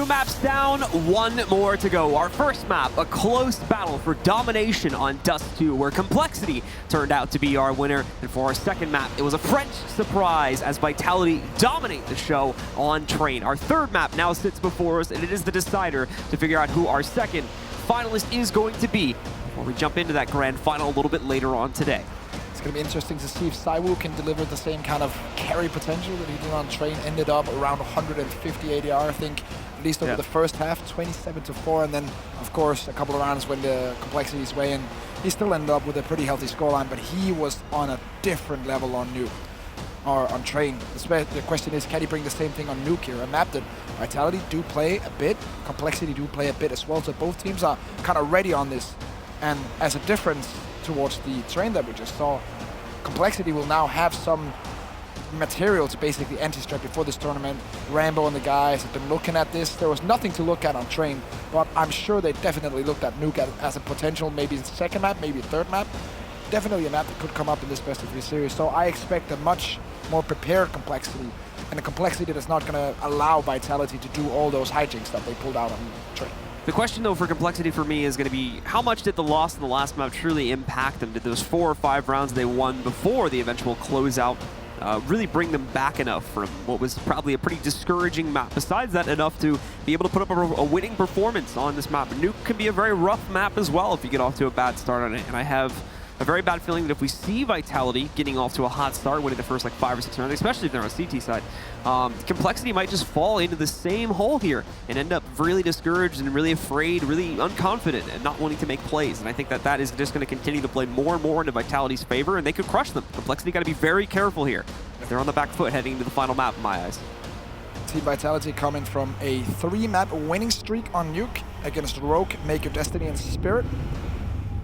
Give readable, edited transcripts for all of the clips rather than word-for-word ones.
maps down, one more to go. Our first map, a close battle for domination on Dust 2, where compLexity turned out to be our winner. And for our second map, it was a French surprise as Vitality dominate the show on Train. Our third map now sits before us, and it is the decider to figure out who our second finalist is going to be before we jump into that grand final a little bit later on today. It's going to be interesting to see if ZywOo can deliver the same kind of carry potential that he did on Train. Ended up around 150 ADR, I think, at least over the first half, 27-4, and then, of course, a couple of rounds when the compLexity is way in. He still ended up with a pretty healthy scoreline, but he was on a different level on Nuke, or on Train. The question is, can he bring the same thing on Nuke here? A map that Vitality do play a bit, compLexity do play a bit as well, so both teams are kind of ready on this. And as a difference towards the Train that we just saw, compLexity will now have some material to basically anti-strap before this tournament. Rambo and the guys have been looking at this. There was nothing to look at on Train, but I'm sure they definitely looked at Nuke as a potential, maybe second map, maybe third map. Definitely a map that could come up in this best of 3 series. So I expect a much more prepared compLexity, and a compLexity that's not going to allow Vitality to do all those hijinks that they pulled out on Train. The question, though, for compLexity for me is going to be, how much did the loss in the last map truly impact them? Did those 4 or 5 rounds they won before the eventual closeout really bring them back enough from what was probably a pretty discouraging map? Besides that, enough to be able to put up a winning performance on this map. Nuke can be a very rough map as well if you get off to a bad start on it, and I have a very bad feeling that if we see Vitality getting off to a hot start, winning the first like 5 or 6 rounds, especially if they're on CT side, compLexity might just fall into the same hole here and end up really discouraged and really afraid, really unconfident, and not wanting to make plays. And I think that that is just going to continue to play more and more into Vitality's favor, and they could crush them. compLexity got to be very careful here. They're on the back foot heading into the final map in my eyes. Team Vitality coming from a 3-map winning streak on Nuke against Rogue, Make Your Destiny, and Spirit.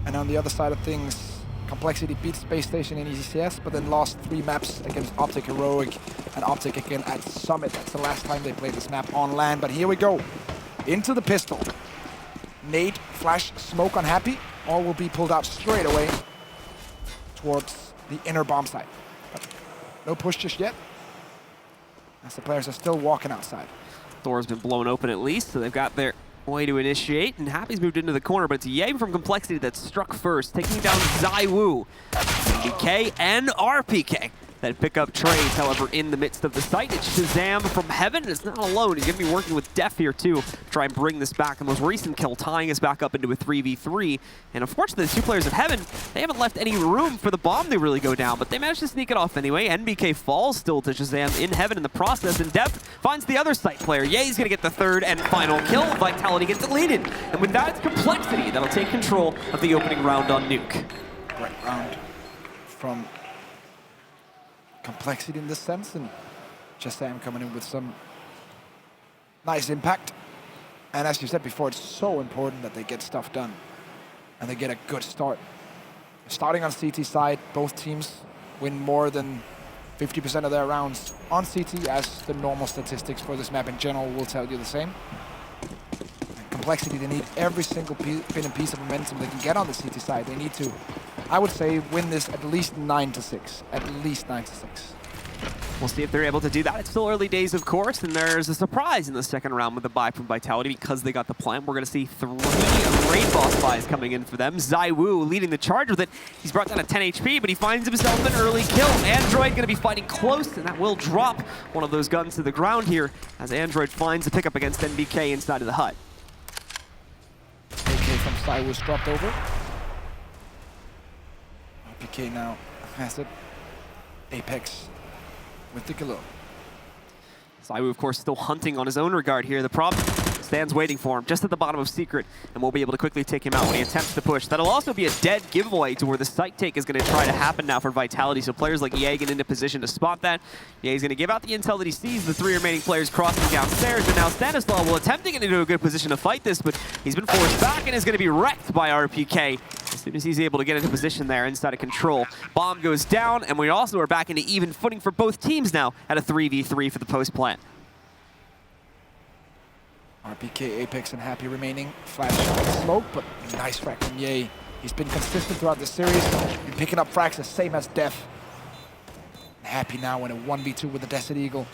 And on the other side of things, compLexity beat Space Station in ECCS, but then lost 3 maps against Optic Heroic and Optic again at Summit. That's the last time they played this map on LAN, but here we go. Into the pistol. Nade, flash, smoke on Happy. All will be pulled out straight away towards the inner bomb site. But no push just yet, as the players are still walking outside. Door's been blown open at least, so they've got their way to initiate, and Happy's moved into the corner, but it's Ye from compLexity that struck first, taking down ZywOo, NBK, and RPK that pick up trades. However, in the midst of the site, it's Shazam from Heaven, and it's not alone. He's going to be working with Def here, too, to try and bring this back. The most recent kill, tying us back up into a 3v3. And unfortunately, the 2 players of Heaven, they haven't left any room for the bomb to really go down, but they managed to sneak it off anyway. NBK falls still to Shazam in Heaven in the process, and Def finds the other site player. Ye's going to get the 3rd and final kill. Vitality gets deleted. And with that, it's compLexity that'll take control of the opening round on Nuke. Great round from compLexity in this sense, and Shazam coming in with some nice impact. And as you said before, it's so important that they get stuff done and they get a good start. Starting on CT side, both teams win more than 50% of their rounds on CT, as the normal statistics for this map in general will tell you the same. And compLexity, they need every single pin and piece of momentum they can get on the CT side. They need to, I would say, win this at least 9-6. At least 9-6. We'll see if they're able to do that. It's still early days, of course, and there's a surprise in the second round with a buy from Vitality because they got the plant. We're going to see 3 raid boss buys coming in for them. ZywOo leading the charge with it. He's brought down to 10 HP, but he finds himself an early kill. Android going to be fighting close, and that will drop one of those guns to the ground here as Android finds the pickup against NBK inside of the hut. AK from ZywOo's dropped over. RPK now has it. Apex with the Galil. ZywOo, of course, still hunting on his own regard here. The problem stands waiting for him just at the bottom of Secret, and we'll be able to quickly take him out when he attempts to push. That'll also be a dead giveaway to where the site take is going to try to happen now for Vitality, so players like Ye get into position to spot that. Ye's going to give out the intel that he sees the 3 remaining players crossing downstairs, but now Stanislaw will attempt to get into a good position to fight this, but he's been forced back and is going to be wrecked by RPK as soon as he's able to get into position there inside of control. Bomb goes down, and we also are back into even footing for both teams now at a 3v3 for the post plant. RPK, Apex, and Happy remaining. Flash smoke, but nice frag from Ye. He's been consistent throughout the series, been picking up frags the same as Def. Happy now in a 1v2 with the Desert Eagle.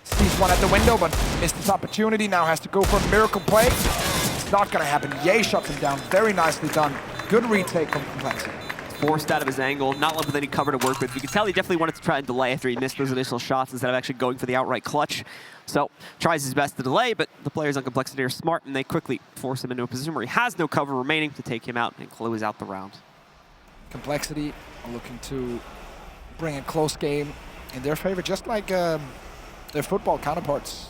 Sees one at the window, but missed his opportunity. Now has to go for a miracle play. It's not going to happen. Ye shuts him down. Very nicely done. Good retake from compLexity. Forced out of his angle, not left with any cover to work with. You can tell he definitely wanted to try and delay after he missed those initial shots instead of actually going for the outright clutch. So tries his best to delay, but the players on compLexity are smart and they quickly force him into a position where he has no cover remaining to take him out and close out the round. compLexity are looking to bring a close game in their favor, just like their football counterparts,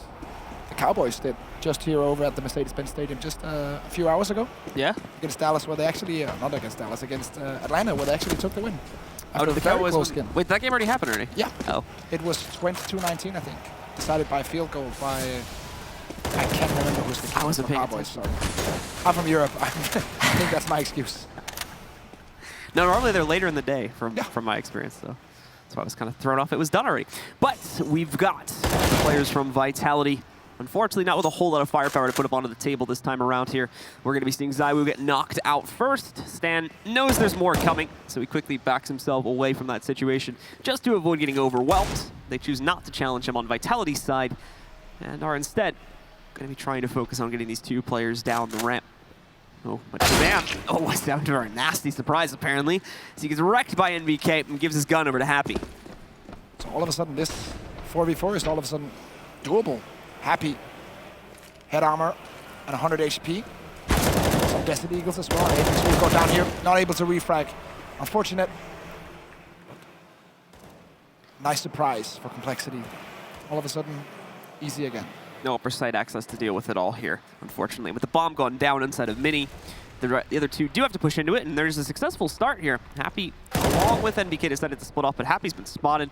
the Cowboys, did just here over at the Mercedes-Benz Stadium just a few hours ago. Yeah? Against Dallas, where they actually, not against Dallas, against Atlanta, where they actually took the win. Oh, did the Cowboys win? Wait, that game already happened already? Yeah. Oh. It was 22-19, I think. Decided by field goal by, I can't remember who's the Cowboys, sorry. I'm from Europe. I think that's my excuse. No, normally they're later in the day from my experience, though. So I was kind of thrown off. It was done already. But we've got players from Vitality. Unfortunately, not with a whole lot of firepower to put up onto the table this time around here. We're going to be seeing ZywOo get knocked out first. Stan knows there's more coming, so he quickly backs himself away from that situation just to avoid getting overwhelmed. They choose not to challenge him on Vitality's side and are instead going to be trying to focus on getting these two players down the ramp. Oh, but Shazam, it's down to a nasty surprise, apparently. So he gets wrecked by NVK and gives his gun over to Happy. So all of a sudden, this 4v4 is all of a sudden doable. Happy, head armor, and 100 HP. Some Desert Eagles as well. Apex will go down here, not able to refrag. Unfortunate. Nice surprise for compLexity. All of a sudden, easy again. No upper site access to deal with it all here, unfortunately. With the bomb gone down inside of Mini, the other two do have to push into it, and there's a successful start here. Happy, along with NVK, decided to split off, but Happy's been spotted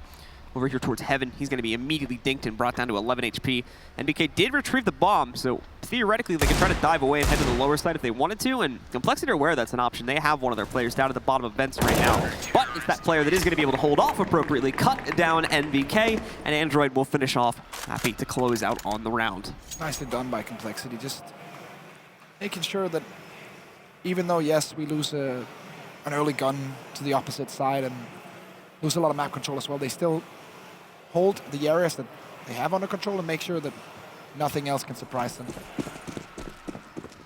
over here towards Heaven. He's going to be immediately dinked and brought down to 11 HP. NVK did retrieve the bomb, so theoretically they could try to dive away and head to the lower side if they wanted to, and compLexity are aware that's an option. They have one of their players down at the bottom of vents right now, but it's that player that is going to be able to hold off appropriately, cut down NVK, and Android will finish off Happy to close out on the round. Nicely done by compLexity, just making sure that even though, yes, we lose an early gun to the opposite side and lose a lot of map control as well, they still hold the areas that they have under control and make sure that nothing else can surprise them.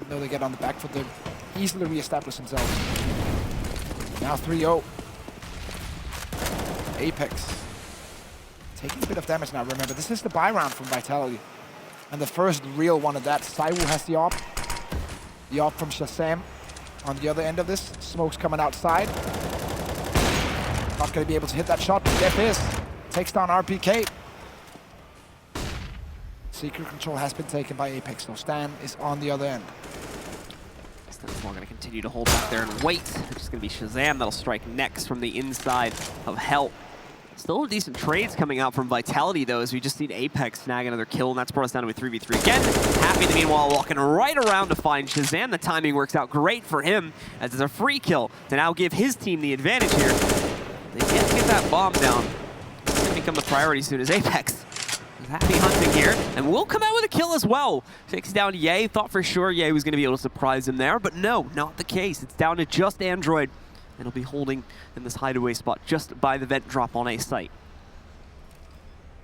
Even though they get on the back foot, they easily re-establish themselves. Now 3-0. Apex taking a bit of damage now. Remember, this is the buy round from Vitality. And the first real one of that. ZywOo has the op. The op from Shazam on the other end of this. Smoke's coming outside. Not going to be able to hit that shot, but Def is. Takes down RPK. Secret control has been taken by Apex, so Stan is on the other end. Stan's going to continue to hold back there and wait. It's just going to be Shazam that'll strike next from the inside of Hell. Still decent trades coming out from Vitality, though, as we just seen Apex snag another kill, and that's brought us down to a 3v3 again. Happy, in the meanwhile, walking right around to find Shazam. The timing works out great for him, as it's a free kill to now give his team the advantage here. They can't get that bomb down. It's going to become the priority soon as Apex. Happy hunting here, and will come out with a kill as well. Takes down Ye. Thought for sure Ye was going to be able to surprise him there, but no, not the case. It's down to just Android, and he'll be holding in this hideaway spot just by the vent drop on A site.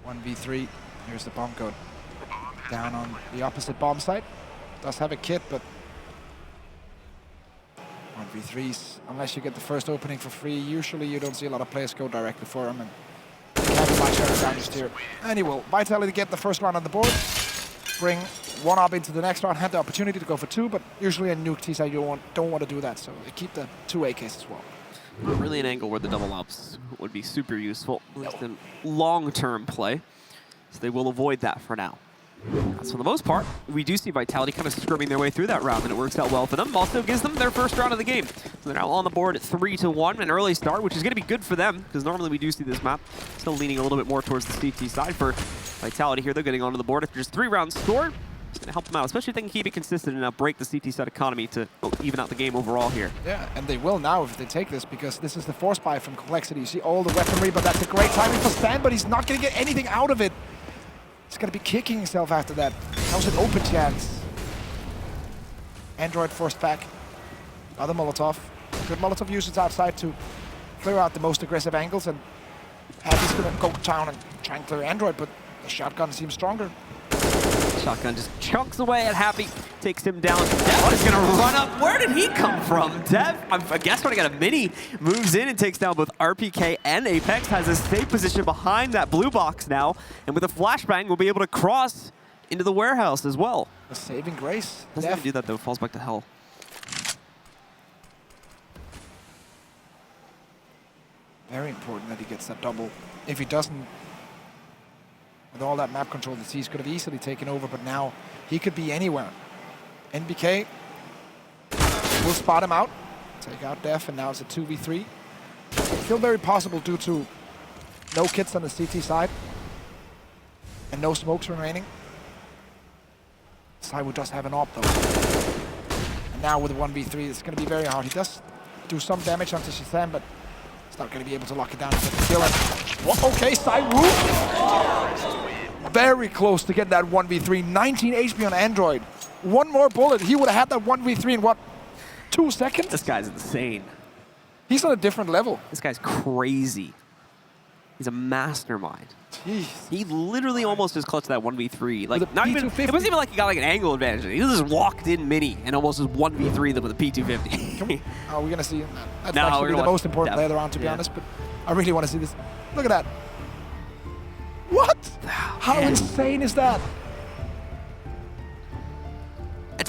1v3. Here's the bomb code. Down on the opposite bomb site. Does have a kit, but 1v3s, unless you get the first opening for free, usually you don't see a lot of players go directly for him. And down just here. And he will. Vitality get the first round on the board, bring one up into the next round, have the opportunity to go for two, but usually in Nuke T-side you don't want to do that, so they keep the two AKs as well. Not really an angle where the double ops would be super useful, at least in long-term play, so they will avoid that for now. So for the most part, we do see Vitality kind of scrimming their way through that round, and it works out well for them. Also gives them their first round of the game. So they're now on the board at 3-1, an early start, which is going to be good for them, because normally we do see this map still leaning a little bit more towards the CT side for Vitality here. They're getting onto the board after just 3 rounds scored. It's going to help them out, especially if they can keep it consistent and now break the CT side economy to even out the game overall here. Yeah, and they will now if they take this, because this is the force buy from compLexity. You see all the weaponry, but that's a great timing for Stan, but he's not going to get anything out of it. He's going to be kicking himself after that. That was an open chance. Android forced back. Another Molotov. Good Molotov usage outside to clear out the most aggressive angles, and Happy's going to go down and try and clear Android, but The shotgun seems stronger. Shotgun just chunks away at Happy, takes him down. Dev is going to run up. Where did he come from? Dev, I guess when I got a mini, moves in and takes down both RPK and Apex, has a safe position behind that blue box now, and with a flashbang, will be able to cross into the warehouse as well. A saving grace. Doesn't even do that though, falls back to hell. Very important that he gets that double. If he doesn't, with all that map control, the C's could have easily taken over, but now he could be anywhere. NBK will spot him out, take out Def, and now it's a 2v3. Still very possible due to no kits on the CT side and no smokes remaining. Saiwu does have an AWP though. And now with a 1v3, it's going to be very hard. He does do some damage onto Shazam, but he's not going to be able to lock it down and get the kill. Okay, Saiwu. Very close to getting that 1v3. 19 HP on Android. One more bullet, he would have had that 1v3 in what, 2 seconds? This guy's insane. He's on a different level. This guy's crazy. He's a mastermind. Jeez. He literally almost just clutched that 1v3. Like, not even, P250. it wasn't even like he got like an angle advantage. He just walked in mini and almost just 1v3 them with a P250. Are we going to see? That's No, actually we're the gonna most important watch- player around, to be yeah. honest, but I really want to see this. Look at that. What? How insane is that?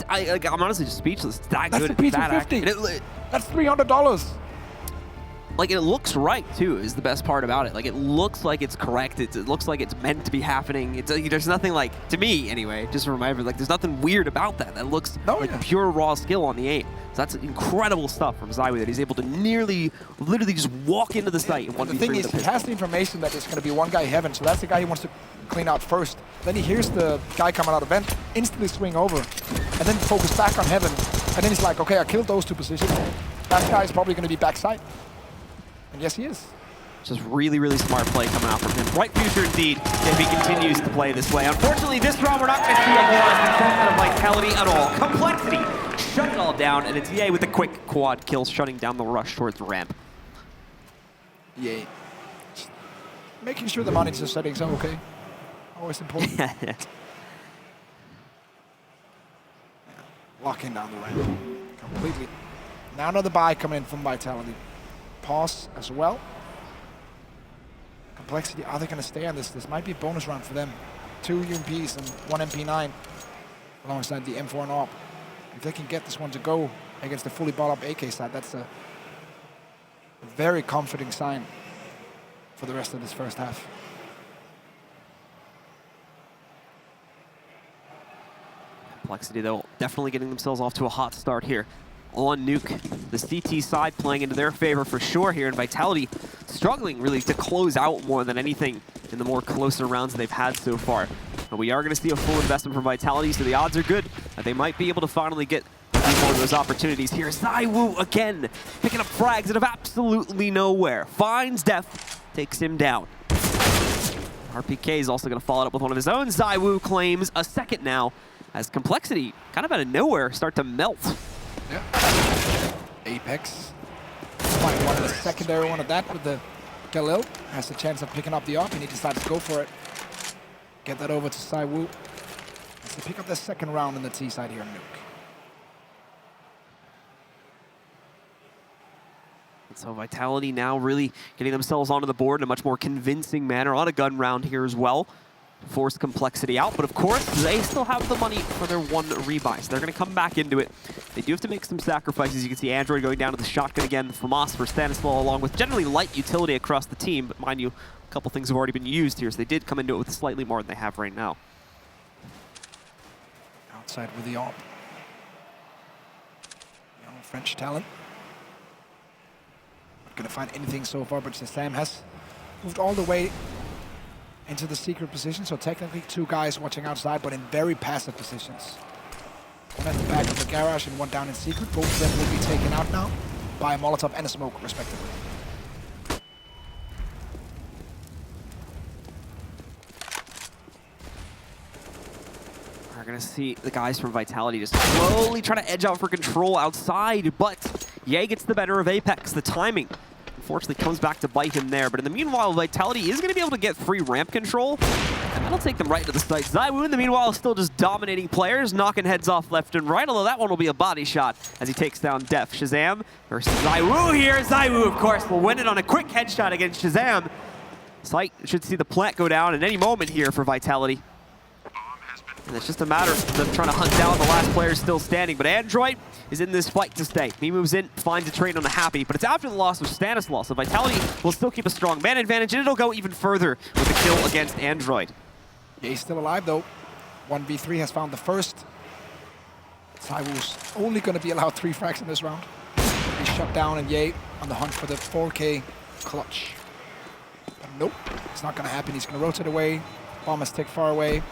I'm honestly just speechless. It's that That's good. the It's that P250. accurate. That's $300. Like, it looks right, too, is the best part about it. Like, it looks like it's correct. It looks like it's meant to be happening. There's nothing like, to me anyway, just from my like, there's nothing weird about that. That looks like pure raw skill on the aim. So that's incredible stuff from Zywoo that he's able to literally just walk into the site and 1v3 The thing is, he has the information that there's going to be one guy heaven, so that's the guy he wants to clean out first. Then he hears the guy coming out of vent, instantly swing over, and then focus back on heaven. And then he's like, okay, I killed those two positions. That guy is probably going to be backside. And yes, he is. Just really, really smart play coming out from him. Bright future indeed if he continues to play this way. Unfortunately, this round we're not going to see a lot of vitality at all. Complexity shut it all down, and it's EA with the quick quad kills, shutting down the rush towards the ramp. Yay. Making sure the monitor settings are okay. Always important. Yeah. Locking down the ramp completely. Now another buy coming in from Vitality. Pause as well. Complexity, are they going to stay on this? This might be a bonus round for them. 2 UMPs and 1 MP9 alongside the M4 and AWP. If they can get this one to go against the fully bought up AK side, that's a very comforting sign for the rest of this first half. Complexity, though, definitely getting themselves off to a hot start here on Nuke. The CT side playing into their favor for sure here, and Vitality struggling really to close out more than anything in the more closer rounds they've had so far. But we are going to see a full investment from Vitality, so the odds are good that they might be able to finally get a few more of those opportunities here. Zywoo again, picking up frags out of absolutely nowhere. Finds Def, takes him down. RPK is also going to follow it up with one of his own. Zywoo claims a second now, as Complexity kind of out of nowhere start to melt. Yeah. Apex. Find one of the secondary one of that with the Galil. Has a chance of picking up the AWP, and he decides to go for it. Get that over to Zywoo. As they pick up the second round in the T side here on Nuke. And so Vitality now really getting themselves onto the board in a much more convincing manner on a gun round here as well. Force Complexity out, but of course they still have the money for their one rebuy, so they're going to come back into it. They do have to make some sacrifices. You can see Android going down to the shotgun again, FAMAS for Stanislaw, along with generally light utility across the team, but mind you, a couple things have already been used here, so they did come into it with slightly more than they have right now. Outside with the AWP. Young French talent. Not going to find anything so far, but Sam has moved all the way into the secret position, so technically 2 guys watching outside, but in very passive positions. One at the back of the garage and one down in secret. Both of them will be taken out now by a Molotov and a smoke, respectively. We're going to see the guys from Vitality just slowly try to edge out for control outside, but Ye gets the better of Apex. The timing, unfortunately, comes back to bite him there. But in the meanwhile, Vitality is going to be able to get free ramp control. And that'll take them right to the site. ZywOo, in the meanwhile, is still just dominating players, knocking heads off left and right, although that one will be a body shot as he takes down Def. Shazam versus ZywOo here. ZywOo, of course, will win it on a quick headshot against Shazam. Site should see the plant go down at any moment here for Vitality. And it's just a matter of them trying to hunt down the last player still standing. But Android is in this fight to stay. He moves in, finds a trade on a Happy, but it's after the loss of Stanislaus. So Vitality will still keep a strong man advantage, and it'll go even further with the kill against Android. Yeah, he's still alive though. 1v3 has found the first. ZywOo's only going to be allowed 3 frags in this round. He's shut down, and Ye on the hunt for the 4K clutch. But nope, it's not going to happen. He's going to rotate away. Bomb is ticked far away.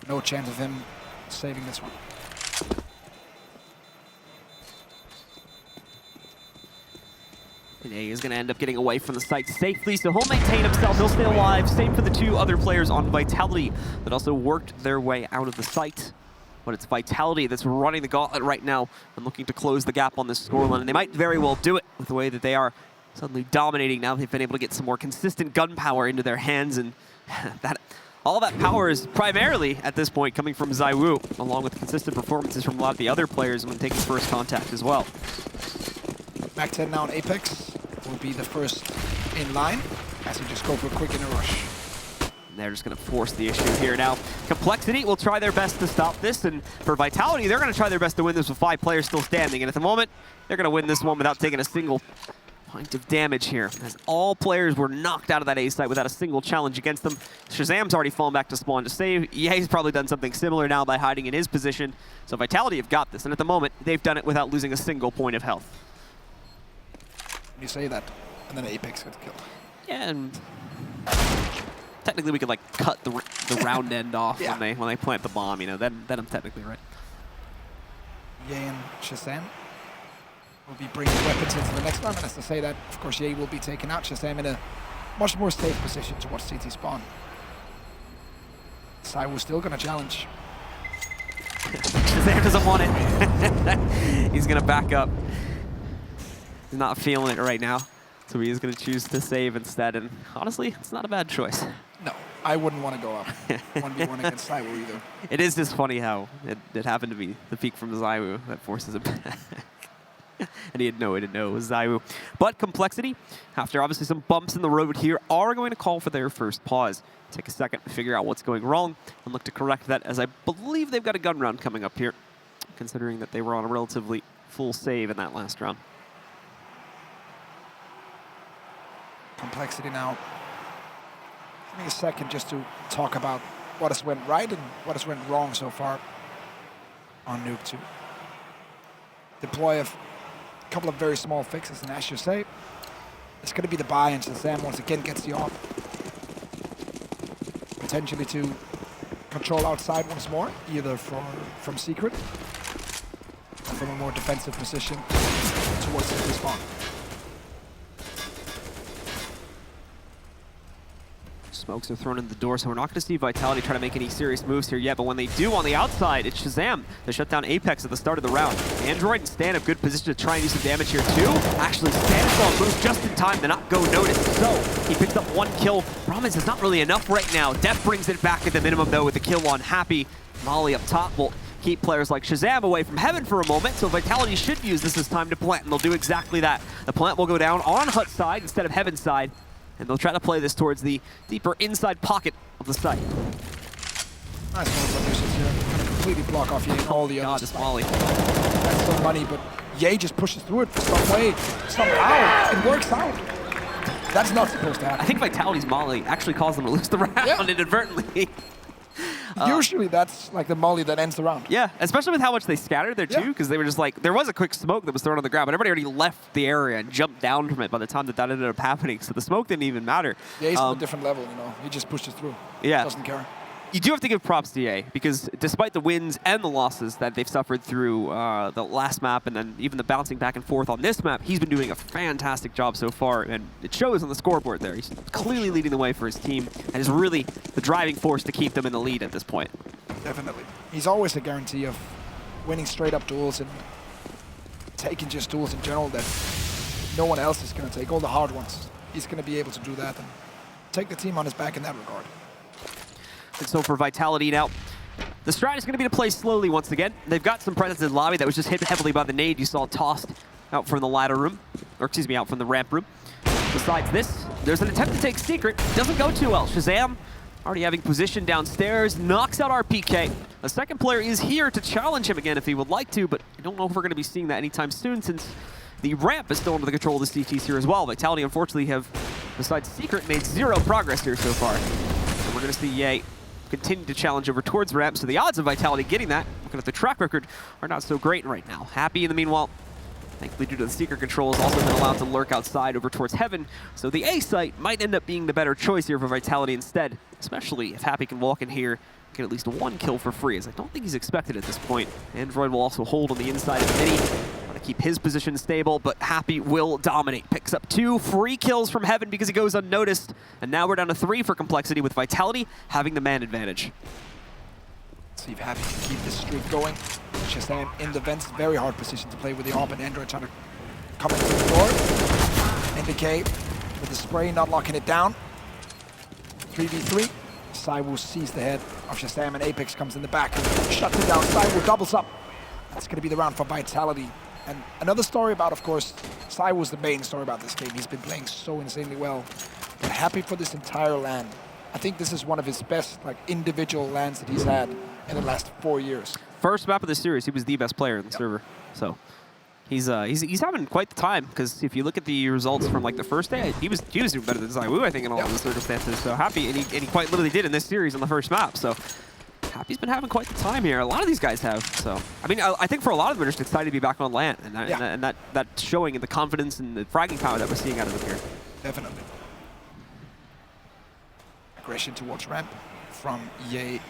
No chance of him saving this one. And A is going to end up getting away from the site safely, so he'll maintain himself, he'll stay alive. Same for the 2 other players on Vitality that also worked their way out of the site. But it's Vitality that's running the gauntlet right now and looking to close the gap on this scoreline. And they might very well do it with the way that they are suddenly dominating now. They've been able to get some more consistent gun power into their hands, and all that power is primarily, at this point, coming from ZywOo, along with consistent performances from a lot of the other players when taking first contact as well. Back 10 now on Apex will be the first in line as he just go for a quick inner rush. And they're just going to force the issue here now. compLexity will try their best to stop this, and for Vitality, they're going to try their best to win this with 5 players still standing. And at the moment, they're going to win this one without taking a single point of damage here, as all players were knocked out of that A site without a single challenge against them. Shazam's already fallen back to spawn to save. Ye's probably done something similar now by hiding in his position. So Vitality have got this, and at the moment, they've done it without losing a single point of health. You say that, and then Apex gets killed. Yeah, and technically we could like cut the round end off when they plant the bomb, you know, then I'm technically right. Ye and Shazam will be bringing weapons into the next round, and as to say that, of course, Ye will be taken out. Shazam in a much more safe position towards CT spawn. ZywOo's still going to challenge. Shazam doesn't want it. He's going to back up. He's not feeling it right now, so he's going to choose to save instead, and honestly, it's not a bad choice. No, I wouldn't want to go up 1v1 against ZywOo either. It is just funny how it happened to be the peak from ZywOo that forces him back. And he had no way to know it was ZywOo. But compLexity, after obviously some bumps in the road here, are going to call for their first pause. Take a second to figure out what's going wrong and look to correct that, as I believe they've got a gun round coming up here, considering that they were on a relatively full save in that last round. compLexity now. Give me a second just to talk about what has went right and what has went wrong so far on Nuke 2. Deploy a couple of very small fixes, and as you say, it's going to be the buy, and Shazam once again gets the off. Potentially to control outside once more, either from secret or from a more defensive position towards the spawn. Smokes are thrown in the door, so we're not going to see Vitality try to make any serious moves here yet, but when they do on the outside, it's Shazam to shut down Apex at the start of the round. Android and Stan have good position to try and do some damage here too. Actually, Stanislaus moves just in time to not go noticed, so he picks up 1 kill. Problem is, it's not really enough right now. Def brings it back at the minimum though with the kill on Happy. Molly up top will keep players like Shazam away from Heaven for a moment, so Vitality should use this as time to plant, and they'll do exactly that. The plant will go down on Hut's side instead of Heaven's side, and they'll try to play this towards the deeper inside pocket of the site. Nice one, but here. Gonna completely block off Ye and all the others. This Molly. That's some money, but Ye just pushes through it for some way. Somehow, it works out. That's not supposed to happen. I think Vitality's Molly actually caused them to lose the round inadvertently. Usually that's like the molly that ends the round. Yeah, especially with how much they scattered there too, because they were just like, there was a quick smoke that was thrown on the ground, but everybody already left the area and jumped down from it by the time that ended up happening, so the smoke didn't even matter. Yeah, he's on a different level, you know. He just pushes through. Yeah. Doesn't care. You do have to give props to Ye, because despite the wins and the losses that they've suffered through the last map and then even the bouncing back and forth on this map, he's been doing a fantastic job so far, and it shows on the scoreboard there. He's clearly leading the way for his team and is really the driving force to keep them in the lead at this point. Definitely. He's always a guarantee of winning straight up duels and taking just duels in general that no one else is going to take, all the hard ones. He's going to be able to do that and take the team on his back in that regard. And so for Vitality now, the strat is going to be to play slowly once again. They've got some presence in lobby that was just hit heavily by the nade you saw tossed out from the ladder room, or excuse me, out from the ramp room. Besides this, there's an attempt to take Secret. Doesn't go too well. Shazam, already having position downstairs, knocks out RPK. A second player is here to challenge him again if he would like to, but I don't know if we're going to be seeing that anytime soon since the ramp is still under the control of the CTs here as well. Vitality, unfortunately, have, besides Secret, made zero progress here so far. So we're going to see Ye continue to challenge over towards ramp, so the odds of Vitality getting that, looking at the track record, are not so great right now. Happy, in the meanwhile, thankfully due to the Secret control, has also been allowed to lurk outside over towards Heaven, so the A site might end up being the better choice here for Vitality instead, especially if Happy can walk in here, get at least one kill for free, as I don't think he's expected at this point. Android will also hold on the inside of Mini, want to keep his position stable, but Happy will dominate. Picks up 2 free kills from Heaven because he goes unnoticed, and now we're down to 3 for compLexity, with Vitality having the man advantage. See if Happy can keep this streak going. Shazam in the vents, very hard position to play with the AWP, and Android trying to come into the door. NBK with the spray, not locking it down. 3v3. Saiwu sees the head of Shazam, and Apex comes in the back and shuts it down. Saiwu doubles up. That's going to be the round for Vitality. And another story about, of course, Saiwu's the main story about this game. He's been playing so insanely well. But happy for this entire LAN. I think this is one of his best individual LANs that he's had in the last 4 years. First map of the series, he was the best player in the server. So he's having quite the time, because if you look at the results from the first day, he was doing better than Saiwu, I think, in all of the circumstances. So Happy, and he quite literally did in this series on the first map. So Happy's been having quite the time here. A lot of these guys have. So I mean, I think for a lot of them, they're just excited to be back on LAN, and that showing in the confidence and the fragging power that we're seeing out of them here. Definitely. Aggression towards ramp from Ye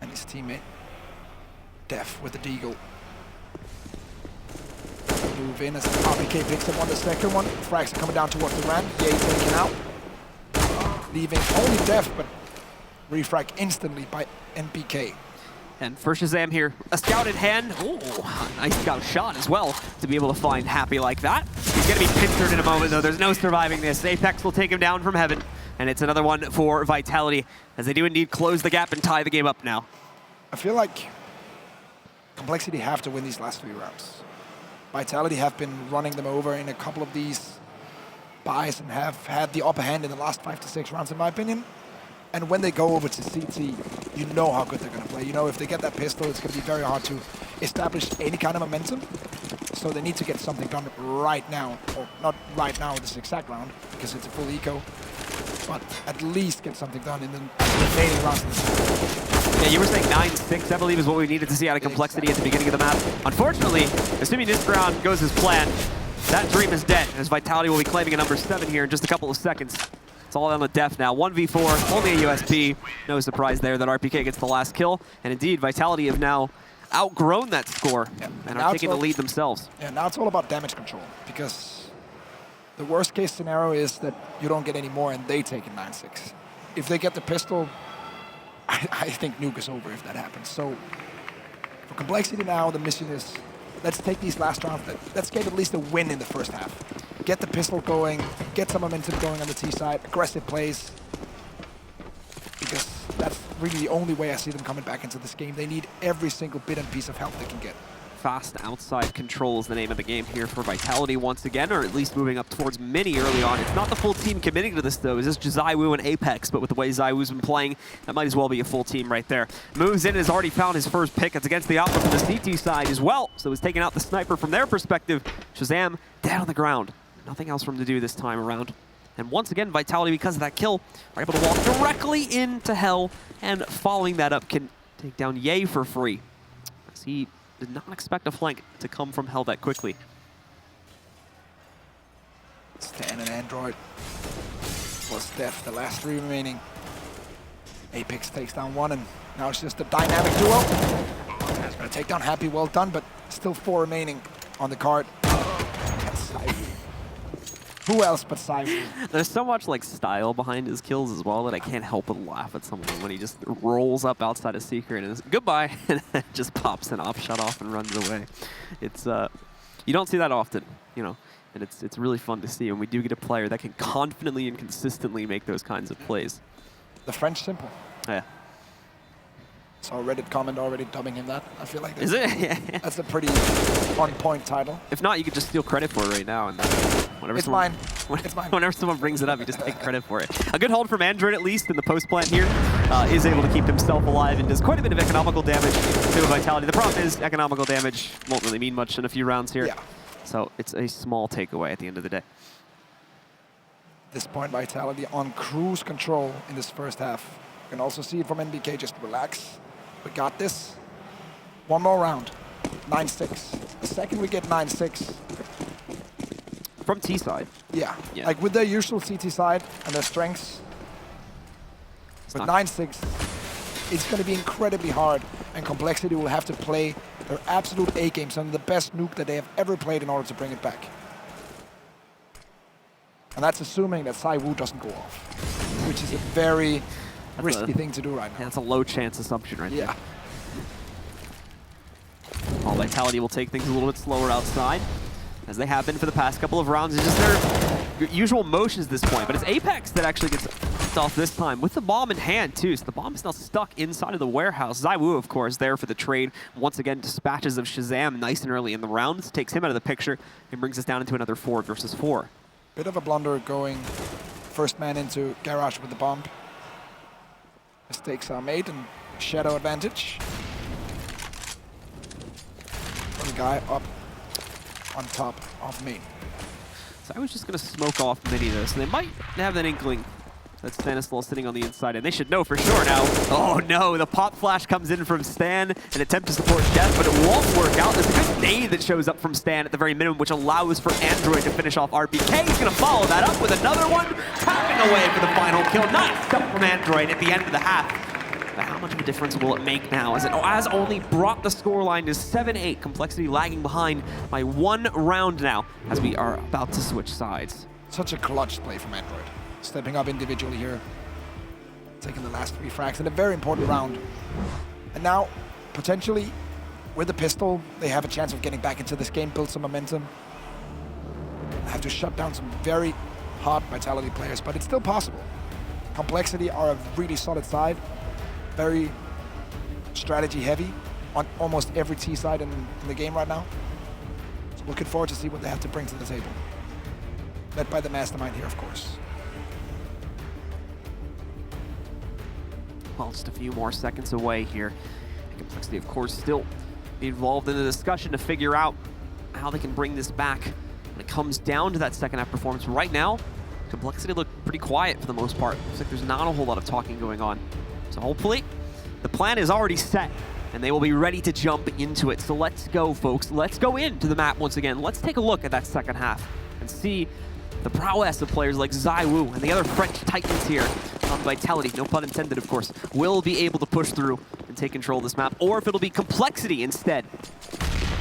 and his teammate Def with the deagle. Move in as RPK picks up on the second one. Frags are coming down towards the ramp. Ye taken out, leaving only Def, but refrag instantly by NBK. And for Shazam here, a scout in hand. Ooh, nice scout shot as well to be able to find Happy like that. He's going to be pincered in a moment, though. There's no surviving this. Apex will take him down from Heaven. And it's another one for Vitality, as they do indeed close the gap and tie the game up now. I feel like compLexity have to win these last 3 rounds. Vitality have been running them over in a couple of these buys and have had the upper hand in the last 5 to 6 rounds, in my opinion. And when they go over to CT, you know how good they're going to play. You know, if they get that pistol, it's going to be very hard to establish any kind of momentum. So they need to get something done right now. Or not right now, this exact round, because it's a full eco. But at least get something done in the remaining rounds of the Yeah, you were saying 9-6, I believe, is what we needed to see out of compLexity at the beginning of the map. Unfortunately, assuming this round goes as planned, that dream is dead, as Vitality will be claiming a number 7 here in just a couple of seconds. It's all down to Def now. 1v4, only a USP. No surprise there that RPK gets the last kill. And indeed, Vitality have now outgrown that score and are taking the lead themselves. Yeah, now it's all about damage control, because the worst case scenario is that you don't get any more and they take it 9-6. If they get the pistol, I think Nuke is over if that happens. So for compLexity now, the mission is, let's take these last rounds. Let's get at least a win in the first half. Get the pistol going, get some momentum going on the T side, aggressive plays. Because that's really the only way I see them coming back into this game. They need every single bit and piece of help they can get. Fast outside control is the name of the game here for Vitality once again, or at least moving up towards Mini early on. It's not the full team committing to this, though. It's just Zaiwu and Apex, but with the way Zaiwu's been playing, that might as well be a full team right there. Moves in and has already found his first pick. It's against the Opera from the CT side as well, so he's taking out the sniper from their perspective. Shazam down on the ground. Nothing else for him to do this time around. And once again, Vitality, because of that kill, are able to walk directly into Hell, and following that up can take down Ye for free. As he did not expect a flank to come from Hell that quickly. Stan and Android was Def, the last 3 remaining. Apex takes down 1, and now it's just a dynamic duo. It's going to take down Happy, well done, but still 4 remaining on the card. Who else but Saiwu? There's so much style behind his kills as well that I can't help but laugh at some of them when he just rolls up outside a Secret and is goodbye, and just pops an op shot off and runs away. It's you don't see that often, you know, and it's really fun to see when we do get a player that can confidently and consistently make those kinds of plays. The French simple. Yeah. So Reddit comment already dubbing him that. I feel like Is it? Yeah. That's a pretty on-point title. If not, you could just steal credit for it right now. And whenever It's someone, mine. It's mine. Whenever someone brings it up, you just take credit for it. A good hold from Android, at least, in the post plant here. Is able to keep himself alive and does quite a bit of economical damage to Vitality. The problem is economical damage won't really mean much in a few rounds here. Yeah. So it's a small takeaway at the end of the day. At this point, Vitality on cruise control in this first half. You can also see it from NBK, just relax. We got this. One more round. 9-6. The second we get 9-6. From T side. Yeah. Yeah. Like with their usual CT side and their strengths. With 9-6, it's going to be incredibly hard, and compLexity will have to play their absolute A game, some of the best Nuke that they have ever played in order to bring it back. And that's assuming that Saiwu doesn't go off, which is a very risky thing to do right now. Yeah, that's a low chance assumption right Yeah. there. All Vitality will take things a little bit slower outside, as they have been for the past couple of rounds. It's just their usual motions at this point, but it's Apex that actually gets off this time with the bomb in hand too. So the bomb is now stuck inside of the warehouse. Saiwu, of course, there for the trade. Once again, dispatches of Shazam nice and early in the round, takes him out of the picture and brings us down into another 4 versus 4. Bit of a blunder going first man into garage with the bomb. Mistakes are made and shadow advantage. One guy up on top of main. So I was just going to smoke off many of this. They might have that inkling that Stanislaw sitting on the inside, and they should know for sure now. Oh no, the pop flash comes in from Stan, an attempt to support Death, but it won't work out. There's a good nade that shows up from Stan at the very minimum, which allows for Android to finish off RPK. He's going to follow that up with another one, tapping away for the final kill. Nice stuff from Android at the end of the half. But how much of a difference will it make now, as it has only brought the scoreline to 7-8. compLexity lagging behind by 1 round now, as we are about to switch sides. Such a clutch play from Android. Stepping up individually here, taking the last 3 frags in a very important round. And now, potentially, with the pistol, they have a chance of getting back into this game, build some momentum. Have to shut down some very hot Vitality players, but it's still possible. compLexity are a really solid side, very strategy heavy on almost every T side in the game right now. So looking forward to see what they have to bring to the table. Led by the mastermind here, of course. Well, just a few more seconds away here. compLexity, of course, still involved in the discussion to figure out how they can bring this back when it comes down to that second half performance. Right now, compLexity look pretty quiet for the most part. Looks like there's not a whole lot of talking going on. So hopefully, the plan is already set, and they will be ready to jump into it. So let's go, folks. Let's go into the map once again. Let's take a look at that second half and see the prowess of players like Saiwu and the other French titans here on Vitality, no pun intended, of course, will be able to push through and take control of this map, or if it'll be compLexity instead.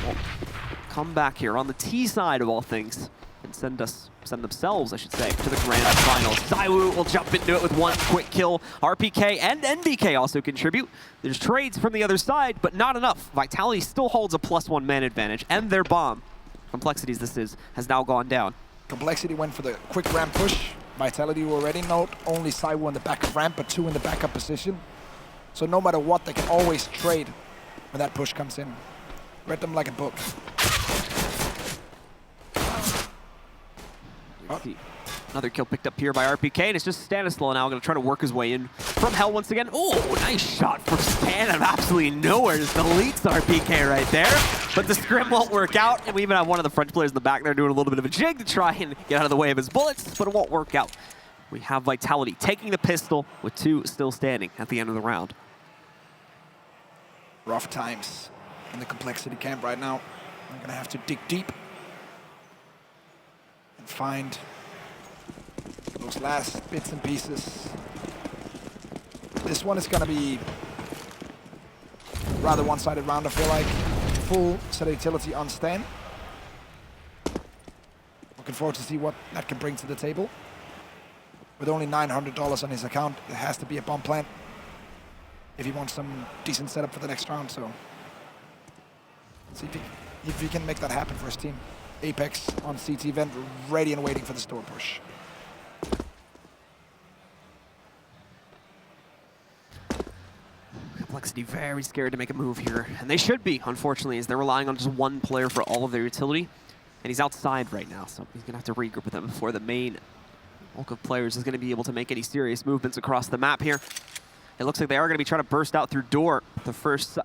Well, come back here on the T side of all things and send themselves, I should say, to the grand final. Saiwu will jump into it with 1 quick kill. RPK and NBK also contribute. There's trades from the other side, but not enough. Vitality still holds a +1 man advantage, and their bomb, compLexity's this is, has now gone down. compLexity went for the quick ramp push. Vitality already not only Saiwu in the back of ramp, but 2 in the backup position. So no matter what, they can always trade when that push comes in. Read them like a book. Another kill picked up here by RPK, and it's just Stanislaw now going to try to work his way in from hell once again. Oh, nice shot from Stan out of absolutely nowhere. Just deletes RPK right there. But the scrim won't work out, and we even have one of the French players in the back there doing a little bit of a jig to try and get out of the way of his bullets, but it won't work out. We have Vitality taking the pistol with 2 still standing at the end of the round. Rough times in the compLexity camp right now. I'm going to have to dig deep and find those last bits and pieces. This one is going to be rather one-sided round, I feel like. Full set utility on Stan. Looking forward to see what that can bring to the table. With only $900 on his account, it has to be a bomb plant if he wants some decent setup for the next round. So see if he can make that happen for his team. Apex on CT vent, ready and waiting for the store push. compLexity very scared to make a move here. And they should be, unfortunately, as they're relying on just one player for all of their utility. And he's outside right now, so he's going to have to regroup with him before the main bulk of players is going to be able to make any serious movements across the map here. It looks like they are going to be trying to burst out through door, the first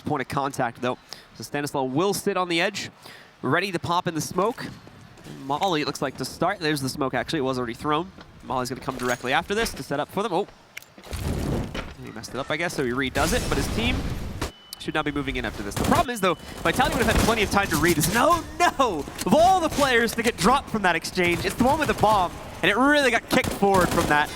point of contact, though. So Stanislaw will sit on the edge, ready to pop in the smoke. And Molly, it looks like to start. There's the smoke, actually. It was already thrown. Molly's going to come directly after this to set up for them. Oh, he messed it up, I guess, so he redoes it, but his team should not be moving in after this. The problem is, though, Vitality would have had plenty of time to read this. No! Of all the players to get dropped from that exchange, it's the one with the bomb, and it really got kicked forward from that.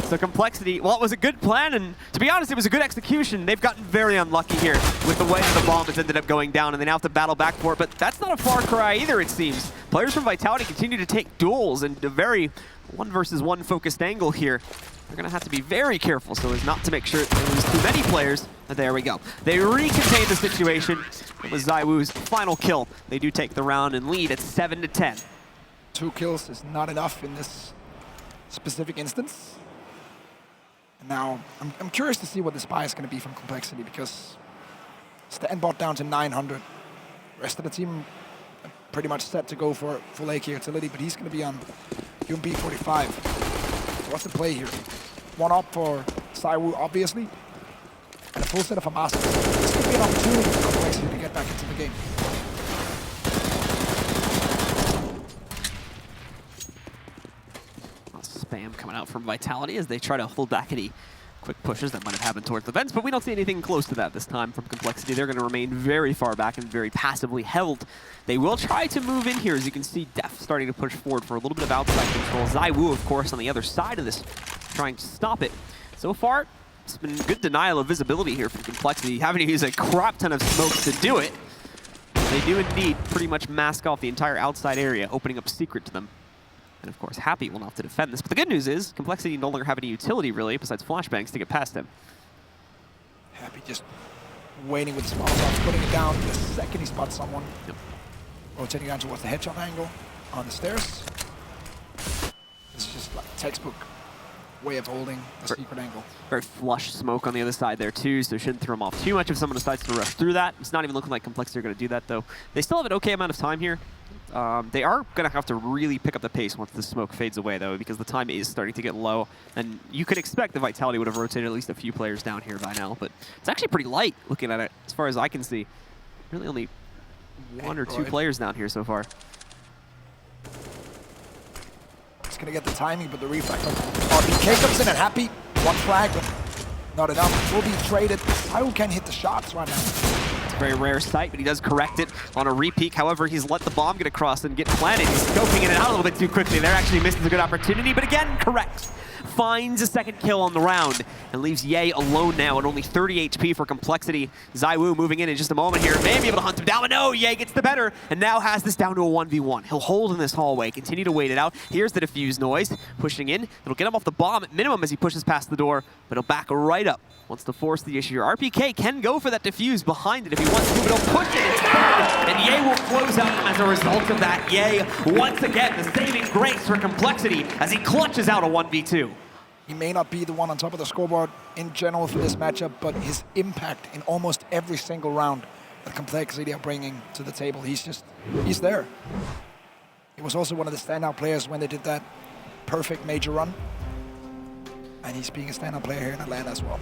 So compLexity, well, it was a good plan, and to be honest, it was a good execution. They've gotten very unlucky here with the way that the bomb has ended up going down, and they now have to battle back for it, but that's not a far cry either, it seems. Players from Vitality continue to take duels in a very 1-versus-1 focused angle here. They're going to have to be very careful so as not to make sure they lose too many players. But there we go. They recontain the situation. It was ZywOo's final kill. They do take the round and lead at 7-10. 2 kills is not enough in this specific instance. And now, I'm curious to see what the spy is going to be from compLexity, because Stanbot down to 900. Rest of the team pretty much set to go for full AK utility, but he's going to be on UMP 45. What's the play here? 1 up for ZywOo, obviously, and a full set of Hamas. This could be an opportunity for compLexity to get back into the game. Spam coming out from Vitality as they try to hold back any quick pushes that might have happened towards the vents, but we don't see anything close to that this time from compLexity. They're going to remain very far back and very passively held. They will try to move in here, as you can see Def starting to push forward for a little bit of outside control. ZywOo, of course, on the other side of this, trying to stop it. So far, it's been good denial of visibility here from compLexity, having to use a crap ton of smoke to do it. They do indeed pretty much mask off the entire outside area, opening up secret to them. And of course, Happy will not have to defend this. But the good news is, compLexity no longer have any utility, really, besides flashbangs to get past him. Happy just waiting with his Molotov, putting it down the second he spots someone. Yep. Rotating down towards the headshot angle on the stairs. It's just like textbook way of holding a secret angle. Very flush smoke on the other side there, too, so shouldn't throw him off too much if someone decides to rush through that. It's not even looking like compLexity are going to do that, though. They still have an okay amount of time here. They are going to have to really pick up the pace once the smoke fades away, though, because the time is starting to get low. And you could expect the Vitality would have rotated at least a few players down here by now, but it's actually pretty light looking at it, as far as I can see. Really only 1 or 2 players down here so far. It's going to get the timing, but the reflex. RPK comes in and Happy. 1 frag, but not enough. Will be traded. ZywOo can hit the shots right now. It's a very rare sight, but he does correct it on a repeat. However, he's let the bomb get across and get planted. He's scoping in and out a little bit too quickly. There actually misses a good opportunity, but again, corrects. Finds a second kill on the round and leaves Ye alone now at only 30 HP for compLexity. ZywOo moving in just a moment here. May be able to hunt him down, but no, Ye gets the better and now has this down to a 1v1. He'll hold in this hallway, continue to wait it out. Here's the defuse noise, pushing in. It'll get him off the bomb at minimum as he pushes past the door, but he'll back right up. Wants to force the issue. RPK can go for that defuse behind it if he wants to, but he'll push it instead, and Ye will close out as a result of that. Ye, once again, the saving grace for compLexity as he clutches out a 1v2. He may not be the one on top of the scoreboard in general for this matchup, but his impact in almost every single round that compLexity are bringing to the table, he's there. He was also one of the standout players when they did that perfect major run. And he's being a standout player here in Atlanta as well.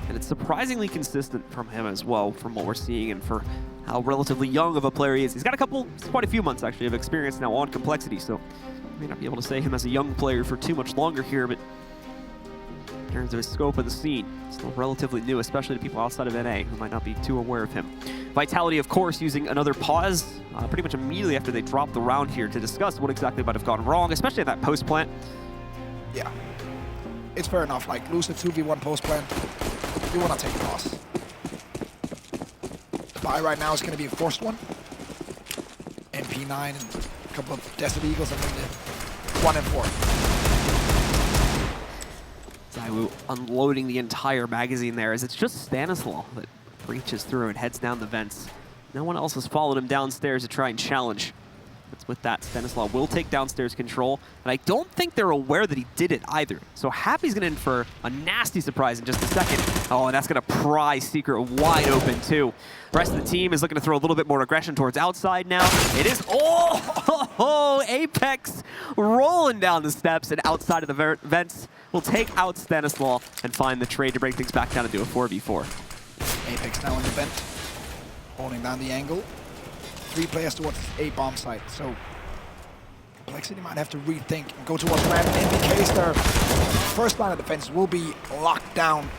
And it's surprisingly consistent from him as well, from what we're seeing and for how relatively young of a player he is. He's got quite a few months actually of experience now on compLexity, so I may not be able to say him as a young player for too much longer here, but in terms of his scope of the scene, still relatively new, especially to people outside of NA who might not be too aware of him. Vitality, of course, using another pause pretty much immediately after they dropped the round here to discuss what exactly might have gone wrong, especially at that post plant. Yeah. It's fair enough, like lose the 2v1 post plant, you want to take a loss. Buy right now is going to be a forced one. MP9 and a couple of Desert Eagles and then the 1 and 4. ZywOo unloading the entire magazine there as it's just Stanislaw that breaches through and heads down the vents. No one else has followed him downstairs to try and challenge. It's with that, Stanislaw will take downstairs control, and I don't think they're aware that he did it either. So Happy's gonna infer a nasty surprise in just a second. Oh, and that's gonna pry Secret wide open too. The rest of the team is looking to throw a little bit more aggression towards outside now. It is, oh, Apex rolling down the steps and outside of the vents will take out Stanislaw and find the trade to bring things back down and do a 4v4. Apex now in the vent, holding down the angle. 3 players towards A bomb site, so compLexity might have to rethink and go towards ramp. In case their first line of defense will be locked down.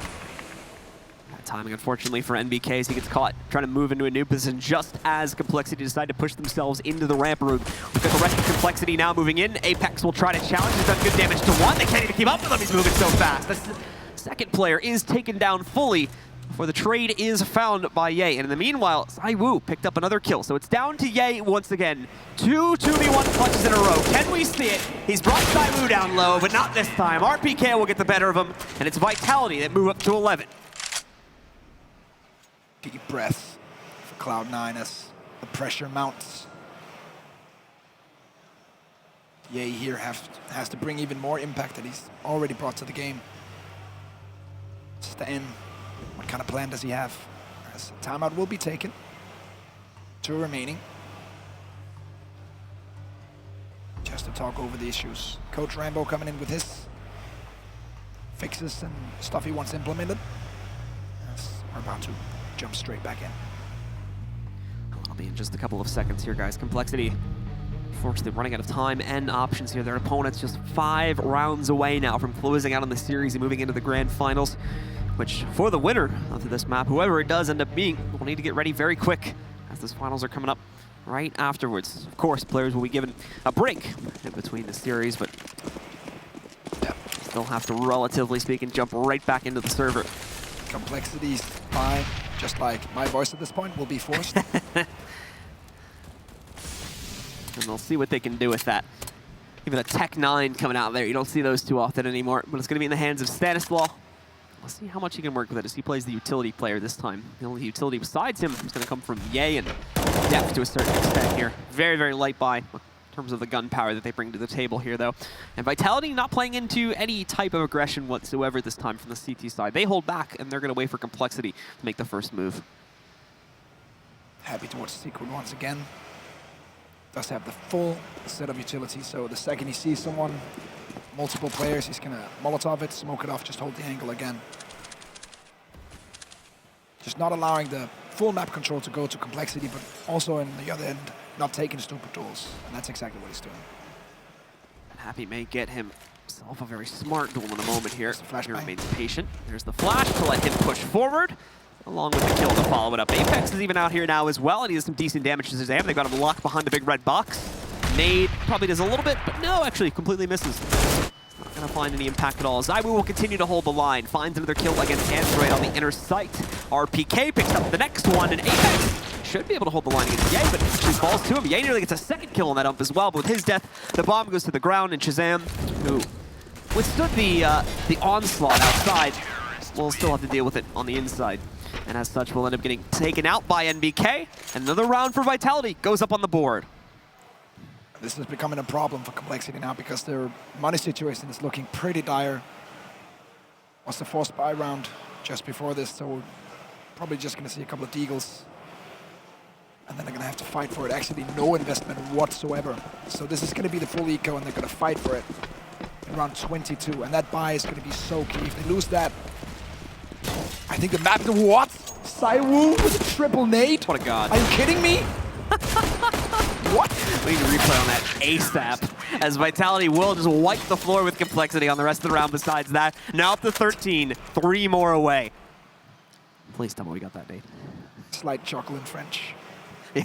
That timing, unfortunately, for NBK as he gets caught trying to move into a new position just as compLexity decide to push themselves into the ramp room. We've got the rest of compLexity now moving in. Apex will try to challenge. He's done good damage to one. They can't even keep up with him. He's moving so fast. The second player is taken down fully before the trade is found by Ye. And in the meanwhile, ZywOo picked up another kill. So it's down to Ye once again. 2 2v1 clutches in a row. Can we see it? He's brought ZywOo down low, but not this time. RPK will get the better of him, and it's Vitality that move up to 11. Deep breath for Cloud9 as the pressure mounts. Ye here has to bring even more impact that he's already brought to the game. Stan, what kind of plan does he have? As timeout will be taken. 2 remaining. Just to talk over the issues. Coach Rambo coming in with his fixes and stuff he wants implemented. As we're about to jump straight back in. I'll be in just a couple of seconds here, guys. compLexity, unfortunately, running out of time and options here. Their opponent's just 5 rounds away now from closing out on the series and moving into the grand finals, which for the winner of this map, whoever it does end up being, will need to get ready very quick as those finals are coming up right afterwards. Of course, players will be given a break in between the series, but still have to, relatively speaking, jump right back into the server. compLexity's fine, just like my voice at this point, will be forced. And they'll see what they can do with that. Even a Tech 9 coming out there, you don't see those too often anymore, but it's going to be in the hands of Stanislaw. We'll see how much he can work with it as he plays the utility player this time. The only utility besides him is going to come from Ye and Depth to a certain extent here. Very, very light buy in terms of the gunpowder that they bring to the table here, though. And Vitality not playing into any type of aggression whatsoever this time from the CT side. They hold back, and they're going to wait for compLexity to make the first move. Happy to watch Secret once again. Does have the full set of utilities, so the second he sees someone, multiple players, he's gonna Molotov it, smoke it off, just hold the angle again. Just not allowing the full map control to go to compLexity, but also on the other end, not taking stupid duels, and that's exactly what he's doing. And Happy may get himself a very smart duel in a moment here. He remains patient. There's the flash to let him push forward, along with the kill to follow it up. Apex is even out here now as well, and he does some decent damage to Shazam. They've got him locked behind the big red box. Nade probably does a little bit, but no, actually completely misses. It's not going to find any impact at all. ZywOo will continue to hold the line. Finds another kill against Android on the inner sight. RPK picks up the next one, and Apex should be able to hold the line against Ye, but actually falls to him. Ye nearly gets a second kill on that ump as well, but with his death, the bomb goes to the ground, and Shazam, who withstood the onslaught outside, will still have to deal with it on the inside. And as such, will end up getting taken out by NBK. Another round for Vitality goes up on the board. This is becoming a problem for compLexity now because their money situation is looking pretty dire. Was the forced buy round just before this, so we're probably just going to see a couple of deagles. And then they're going to have to fight for it. Actually, no investment whatsoever. So this is going to be the full eco, and they're going to fight for it in round 22. And that buy is going to be so key. If they lose that, I think the map, what? ZywOo with a triple nade? What a god. Are you kidding me? What? We need to replay on that ASAP, as Vitality will just wipe the floor with compLexity on the rest of the round besides that. Now up to 13, 3 more away. Please tell me we got that nade. Slight chuckle in French. Yeah.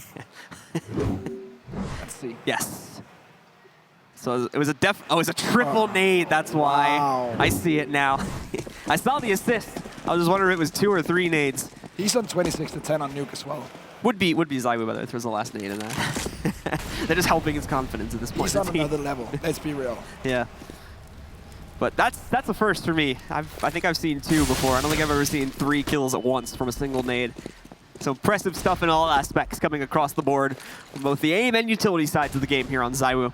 Let's see. Yes. So it was a triple nade, that's why. Wow. I see it now. I saw the assist. I was just wondering if it was 2 or 3 nades. He's on 26 to 10 on Nuke as well. Would be ZywOo, by the way, throws the last nade in that. They're just helping his confidence at this point. He's on another level, let's be real. Yeah. But that's a first for me. I think I've seen 2 before. I don't think I've ever seen 3 kills at once from a single nade. So impressive stuff in all aspects coming across the board from both the aim and utility sides of the game here on ZywOo.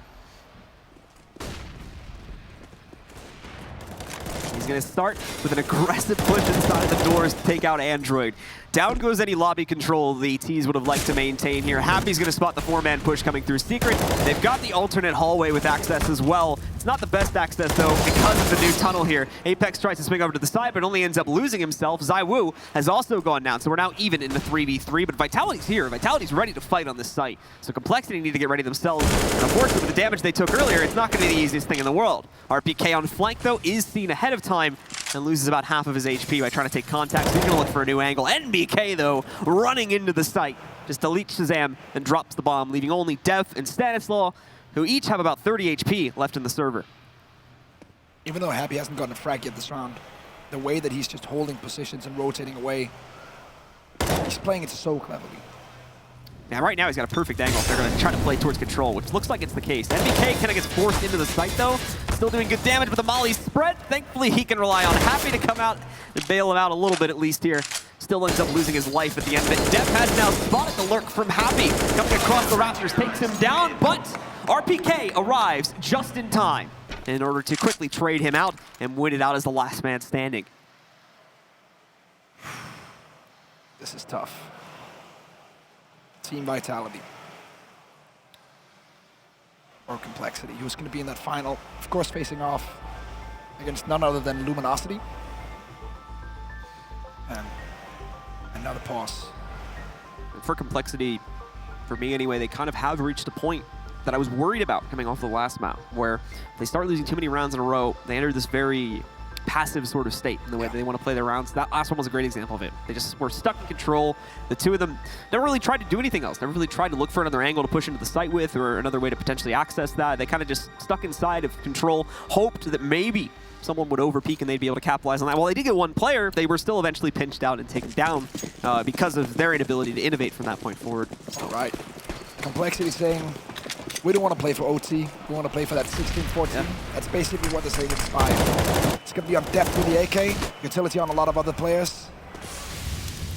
He's going to start with an aggressive push inside the doors to take out Android. Down goes any lobby control the T's would have liked to maintain here. Happy's going to spot the 4-man push coming through Secret. They've got the alternate hallway with access as well. It's not the best access, though, because of the new tunnel here. Apex tries to swing over to the side, but only ends up losing himself. ZywOo has also gone down, so we're now even in the 3v3, but Vitality's here. Vitality's ready to fight on this site. So compLexity need to get ready themselves. And unfortunately, with the damage they took earlier, it's not going to be the easiest thing in the world. RPK on flank, though, is seen ahead of time and loses about half of his HP by trying to take contact. So he's going to look for a new angle. NBK, though, running into the site. Just deletes Shazam and drops the bomb, leaving only Dev and Stanislaw, who each have about 30 HP left in the server. Even though Happy hasn't gotten a frag yet this round, the way that he's just holding positions and rotating away, he's playing it so cleverly. Now, right now, he's got a perfect angle. They're going to try to play towards control, which looks like it's the case. NBK kind of gets forced into the site, though. Still doing good damage with the Molly spread. Thankfully, he can rely on Happy to come out and bail him out a little bit, at least here. Still ends up losing his life at the end of it. Dev has now spotted the lurk from Happy. Coming across the Raptors, takes him down, but RPK arrives just in time in order to quickly trade him out and win it out as the last man standing. This is tough. Team Vitality. Or compLexity. Who's going to be in that final, of course, facing off against none other than Luminosity. And another pause. For compLexity, for me anyway, they kind of have reached a point that I was worried about coming off the last map, where they start losing too many rounds in a row. They enter this very passive sort of state in the way that they want to play their rounds. That last one was a great example of it. They just were stuck in control. The two of them never really tried to do anything else. Never really tried to look for another angle to push into the site with or another way to potentially access that. They kind of just stuck inside of control, hoped that maybe someone would overpeak and they'd be able to capitalize on that. While they did get one player, they were still eventually pinched out and taken down because of their inability to innovate from that point forward. All right. compLexity saying, we don't want to play for OT. We want to play for that 16-14. Yeah. That's basically what they're saying with Spy. It's going to be on depth with the AK, utility on a lot of other players.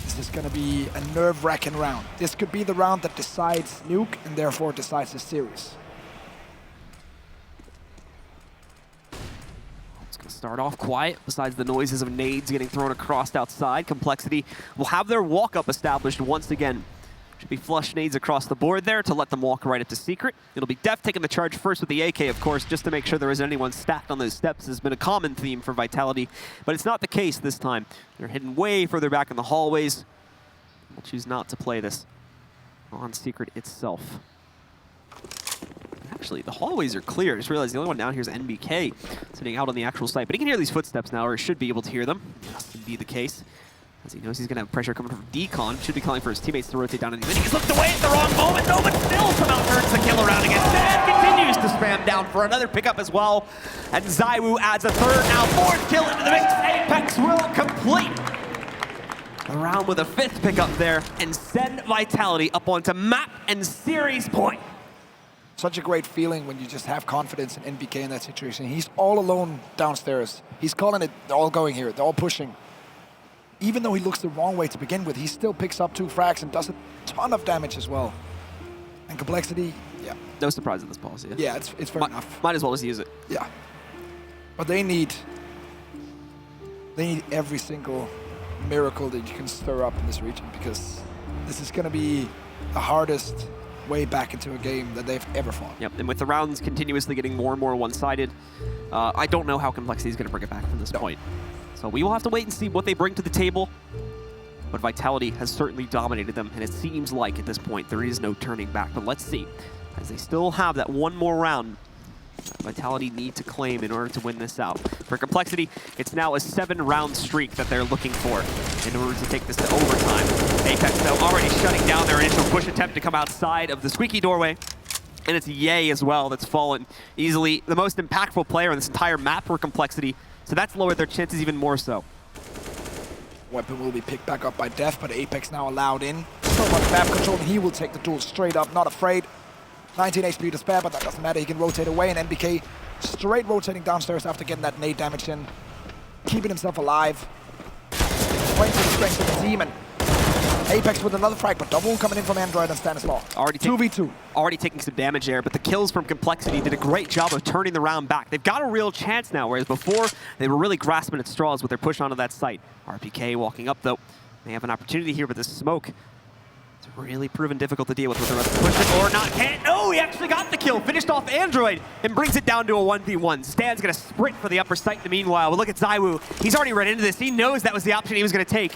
This is going to be a nerve-wracking round. This could be the round that decides Nuke and therefore decides the series. It's going to start off quiet, besides the noises of nades getting thrown across outside. compLexity will have their walk-up established once again. Should be flush nades across the board there to let them walk right up to Secret. It'll be Def taking the charge first with the AK, of course, just to make sure there isn't anyone stacked on those steps. Has been a common theme for Vitality, but it's not the case this time. They're hidden way further back in the hallways. We'll choose not to play this on Secret itself. Actually, the hallways are clear. I just realized the only one down here is NBK sitting out on the actual site, but he can hear these footsteps now, or he should be able to hear them. Just to be the case. As he knows he's going to have pressure coming from Decon. Should be calling for his teammates to rotate down. And he's looked away at the wrong moment, though, but still somehow earns the kill around against Dad. Continues to spam down for another pickup as well. And ZywOo adds a third, now fourth kill into the mix. Apex will complete the round with a fifth pickup there and send Vitality up onto map and series point. Such a great feeling when you just have confidence in NBK in that situation. He's all alone downstairs. He's calling it, they're all going here, they're all pushing. Even though he looks the wrong way to begin with, he still picks up 2 frags and does a ton of damage as well. And compLexity, yeah. No surprise in this policy. Yeah, it's fair enough. Might as well just use it. Yeah. But they need every single miracle that you can stir up in this region, because this is going to be the hardest way back into a game that they've ever fought. Yep, and with the rounds continuously getting more and more one-sided, I don't know how compLexity is going to bring it back from this point. So we will have to wait and see what they bring to the table. But Vitality has certainly dominated them, and it seems like at this point there is no turning back. But let's see, as they still have that one more round Vitality need to claim in order to win this out. For compLexity, it's now a 7-round streak that they're looking for in order to take this to overtime. Apex, though, already shutting down their initial push attempt to come outside of the squeaky doorway. And it's Ye as well that's fallen easily. The most impactful player on this entire map for compLexity. So that's lowered their chances even more so. Weapon will be picked back up by Def, but Apex now allowed in. So much map control, and he will take the duel straight up, not afraid. 19 HP to spare, but that doesn't matter. He can rotate away, and NBK straight rotating downstairs after getting that nade damage in. Keeping himself alive. Playing to the strength of the team, and Apex with another frag, but double coming in from Android and Stanislaw. 2v2. Already taking some damage there, but the kills from compLexity did a great job of turning the round back. They've got a real chance now, whereas before they were really grasping at straws with their push onto that site. RPK walking up though. They have an opportunity here with this smoke. It's really proven difficult to deal with whether to push it or not. Can't. Oh, he actually got the kill. Finished off Android and brings it down to a 1v1. Stan's going to sprint for the upper site in the meanwhile. But look at ZywOo. He's already run into this. He knows that was the option he was going to take.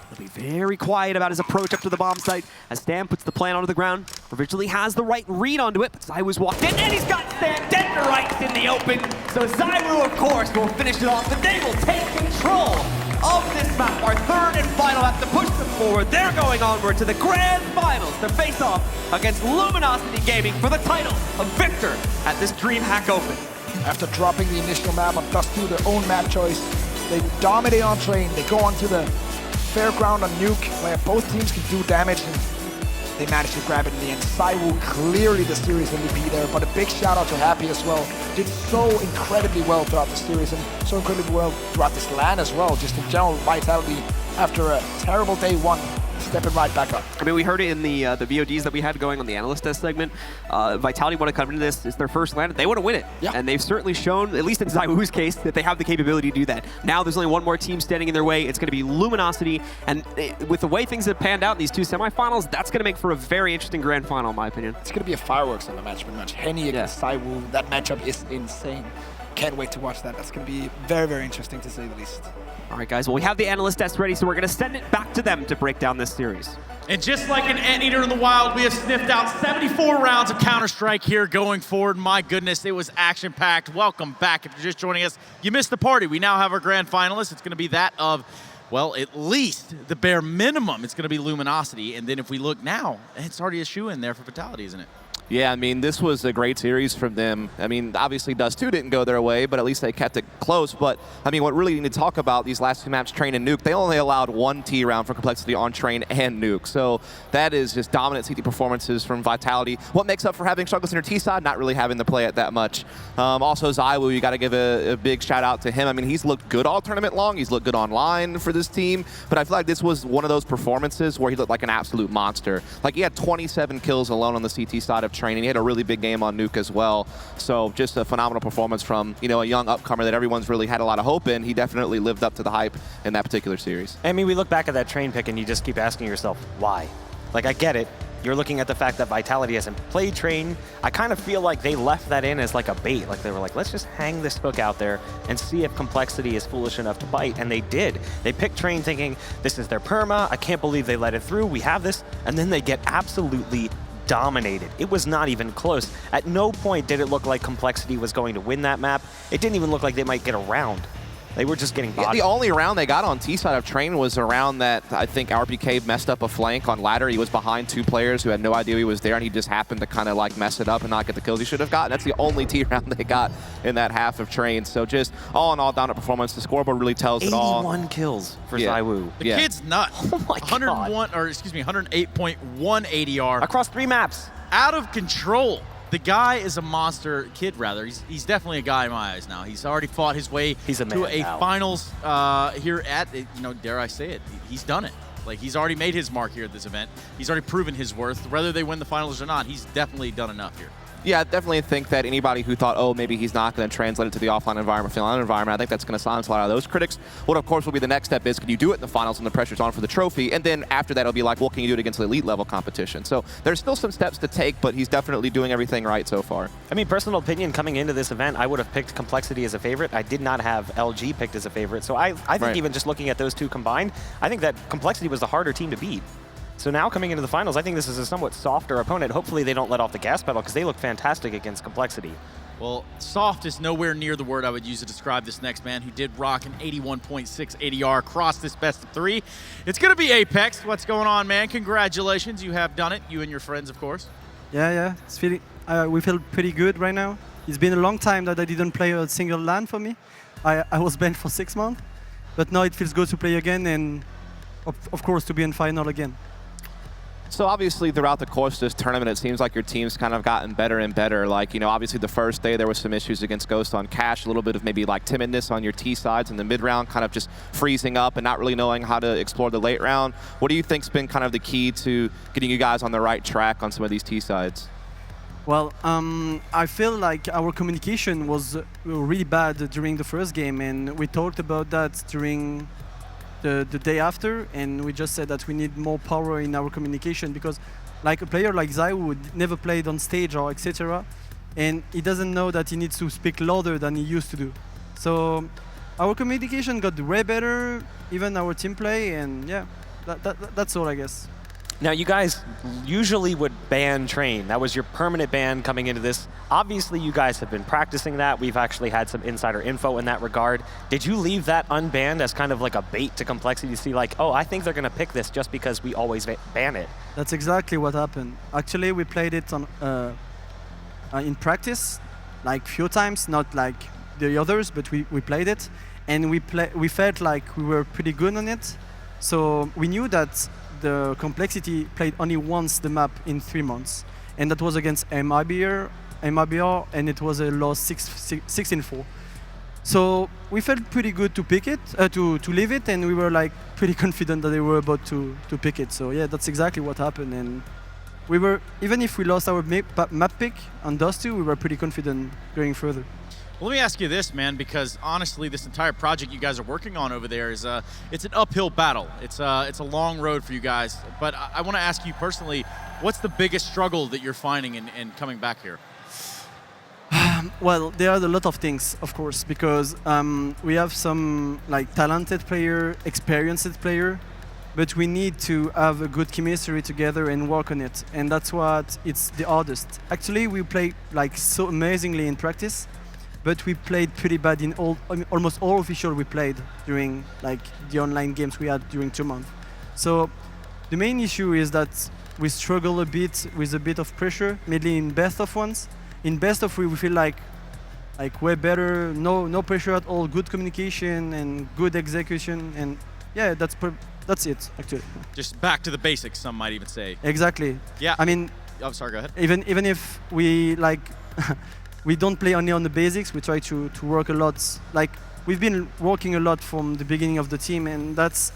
He'll be very quiet about his approach up to the bomb site as Stan puts the plan onto the ground. Originally has the right read onto it, but ZywOo's walked in and he's got Stan dead to rights in the open. So ZywOo, of course, will finish it off, but they will take control of this map, our third and final map to push them forward. They're going onward to the grand finals to face off against Luminosity Gaming for the title of victor at this DreamHack Open. After dropping the initial map on Dust 2, their own map choice, they dominate on Train. They go onto the fairground on Nuke, where both teams can do damage, and they managed to grab it in the end. ZywOo clearly the series MVP there, but a big shout out to Happy as well. Did so incredibly well throughout the series and so incredibly well throughout this LAN as well. Just in general vitality after a terrible day one, stepping right back up. I mean, we heard it in the VODs that we had going on the analyst test segment. Vitality want to come into this. It's their first LAN. They want to win it. Yeah. And they've certainly shown, at least in ZywOo's case, that they have the capability to do that. Now there's only one more team standing in their way. It's going to be Luminosity. And with the way things have panned out in these two semifinals, that's going to make for a very interesting grand final, in my opinion. It's going to be a fireworks on the match, pretty much. Henny against ZywOo. That matchup is insane. Can't wait to watch that. That's going to be very, very interesting, to say the least. All right, guys. Well, we have the analyst test ready, so we're going to send it back to them to break down this series. And just like an anteater in the wild, we have sniffed out 74 rounds of Counter-Strike here going forward. My goodness, it was action-packed. Welcome back. If you're just joining us, you missed the party. We now have our grand finalists. It's going to be that of, well, at least the bare minimum. It's going to be Luminosity. And then if we look now, it's already a shoe-in there for Vitality, isn't it? Yeah, I mean, this was a great series from them. I mean, obviously Dust 2 didn't go their way, but at least they kept it close. But, I mean, what really need to talk about these last two maps, Train and Nuke, they only allowed one T round for compLexity on Train and Nuke. So that is just dominant CT performances from Vitality. What makes up for having struggles in your T side? Not really having to play it that much. Also, ZywOo, you got to give a big shout out to him. I mean, he's looked good all tournament long. He's looked good online for this team. But I feel like this was one of those performances where he looked like an absolute monster. Like, he had 27 kills alone on the CT side of Train, and he had a really big game on Nuke as well. So just a phenomenal performance from, you know, a young upcomer that everyone's really had a lot of hope in. He definitely lived up to the hype in that particular series. I mean, we look back at that Train pick and you just keep asking yourself, why? Like, I get it. You're looking at the fact that Vitality hasn't played Train. I kind of feel like they left that in as like a bait. Like, they were like, let's just hang this hook out there and see if compLexity is foolish enough to bite. And they did. They picked Train thinking, this is their perma. I can't believe they let it through. We have this. And then they get absolutely dominated. It was not even close. At no point did it look like compLexity was going to win that map. It didn't even look like they might get a round. They were just getting bodied. Yeah, the only round they got on T side of Train was a round that I think RPK messed up a flank on ladder. He was behind two players who had no idea he was there, and he just happened to kind of like mess it up and not get the kills he should have gotten. That's the only T round they got in that half of Train. So just all in all, down at performance. The scoreboard really tells it all. 81 kills for ZywOo. The kid's nuts. Oh my 101, God. or excuse me, 108.1 ADR. Across 3 maps. Out of control. The guy is a monster, kid rather. He's definitely a guy in my eyes now. He's already fought his way to a finals here at, you know, dare I say it, he's done it. Like, he's already made his mark here at this event. He's already proven his worth. Whether they win the finals or not, he's definitely done enough here. Yeah, I definitely think that anybody who thought, oh, maybe he's not going to translate it to the offline environment, online environment, I think that's going to silence a lot of those critics. What, of course, will be the next step is, can you do it in the finals when the pressure's on for the trophy? And then after that, it'll be like, well, can you do it against the elite level competition? So there's still some steps to take, but he's definitely doing everything right so far. I mean, personal opinion, coming into this event, I would have picked compLexity as a favorite. I did not have LG picked as a favorite. So I think even just looking at those two combined, I think that compLexity was the harder team to beat. So now coming into the finals, I think this is a somewhat softer opponent. Hopefully they don't let off the gas pedal because they look fantastic against compLexity. Well, soft is nowhere near the word I would use to describe this next man who did rock an 81.6 ADR across this best of 3. It's going to be Apex. What's going on, man? Congratulations. You have done it. You and your friends, of course. Yeah. It's we feel pretty good right now. It's been a long time that I didn't play a single LAN for me. I was banned for 6 months. But now it feels good to play again and, of course, to be in final again. So obviously throughout the course of this tournament, it seems like your team's kind of gotten better and better. Like, you know, obviously the first day there was some issues against Ghost on Cash, a little bit of maybe like timidness on your T sides in the mid round, kind of just freezing up and not really knowing how to explore the late round. What do you think's been kind of the key to getting you guys on the right track on some of these T sides? Well, I feel like our communication was really bad during the first game, and we talked about that during the day after, and we just said that we need more power in our communication, because like a player like Zaiwu never played on stage or etc., and he doesn't know that he needs to speak louder than he used to do. So our communication got way better, even our team play, and yeah, that's all, I guess. Now, you guys usually would ban Train. That was your permanent ban coming into this. Obviously, you guys have been practicing that. We've actually had some insider info in that regard. Did you leave that unbanned as kind of like a bait to complexity to see like, oh, I think they're going to pick this just because we always ban it? That's exactly what happened. Actually, we played it on in practice, like few times, not like the others, but we played it, and we felt like we were pretty good on it. So we knew that the complexity played only once the map in 3 months, and that was against MIBR, and it was a loss 16-4. So we felt pretty good to pick it, to leave it, and we were like pretty confident that they were about to pick it. So yeah, that's exactly what happened, and we were, even if we lost our map pick on Dust 2, we were pretty confident going further. Well, let me ask you this, man, because honestly, this entire project you guys are working on over there is it's an uphill battle. It's a long road for you guys. But I want to ask you personally, what's the biggest struggle that you're finding in coming back here? Well, there are a lot of things, of course, because we have some like talented player, experienced player, but we need to have a good chemistry together and work on it, and that's what it's the hardest. Actually, we play like so amazingly in practice, but we played pretty bad in almost all official we played during like the online games we had during 2 months. So the main issue is that we struggle a bit with a bit of pressure, mainly in best of ones. In best of we feel like way better, no pressure at all, good communication and good execution, and yeah, that's it actually. Just back to the basics, some might even say. Exactly. Yeah. I mean, oh, sorry, go ahead. Even if we like we don't play only on the basics, we try to work a lot. Like, we've been working a lot from the beginning of the team, and that's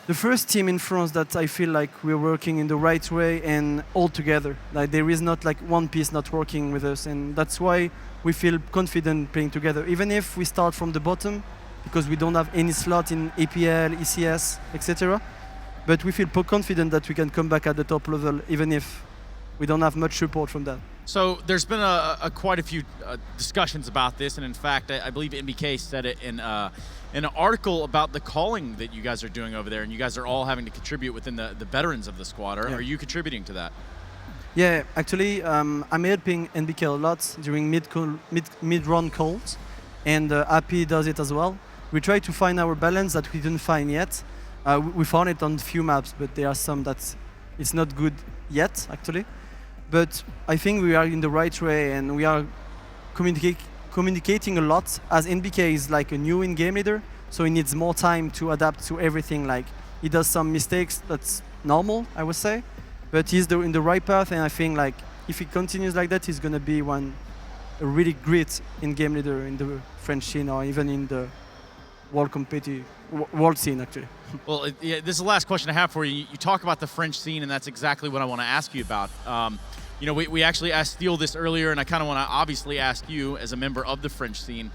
the first team in France that I feel like we're working in the right way and all together. Like, there is not like one piece not working with us, and that's why we feel confident playing together. Even if we start from the bottom, because we don't have any slot in APL, ECS, etc. But we feel confident that we can come back at the top level, even if we don't have much support from that. So there's been quite a few discussions about this, and in fact, I believe NBK said it in an article about the calling that you guys are doing over there, and you guys are all having to contribute within the veterans of the squad. Are you contributing to that? Yeah, actually, I'm helping NBK a lot during mid-run calls, and Happy does it as well. We try to find our balance that we didn't find yet. We found it on a few maps, but there are some that it's not good yet, actually. But I think we are in the right way, and we are communicating a lot, as NBK is like a new in-game leader, so he needs more time to adapt to everything. Like, he does some mistakes, that's normal, I would say, but he's in the right path, and I think like if he continues like that, he's gonna be a really great in-game leader in the French scene, or even in the world scene, actually. Well, yeah, this is the last question I have for you. You talk about the French scene, and that's exactly what I want to ask you about. You know, we actually asked Steele this earlier, and I kind of want to obviously ask you as a member of the French scene,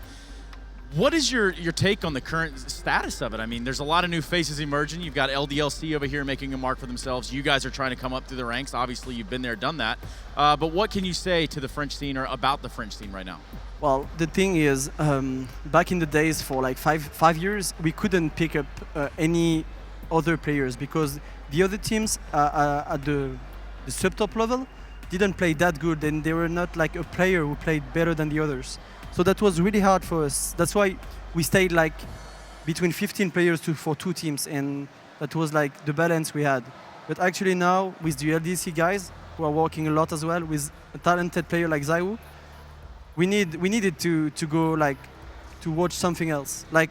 what is your take on the current status of it? I mean, there's a lot of new faces emerging. You've got LDLC over here making a mark for themselves. You guys are trying to come up through the ranks. Obviously, you've been there, done that. But what can you say to the French scene or about the French scene right now? Well, the thing is, back in the days for like five years, we couldn't pick up any other players because the other teams at the sub-top level didn't play that good, and they were not like a player who played better than the others. So that was really hard for us. That's why we stayed like between 15 players for 2 teams, and that was like the balance we had. But actually now, with the LDC guys, who are working a lot as well, with a talented player like Zaiwu, we needed to go like to watch something else. Like,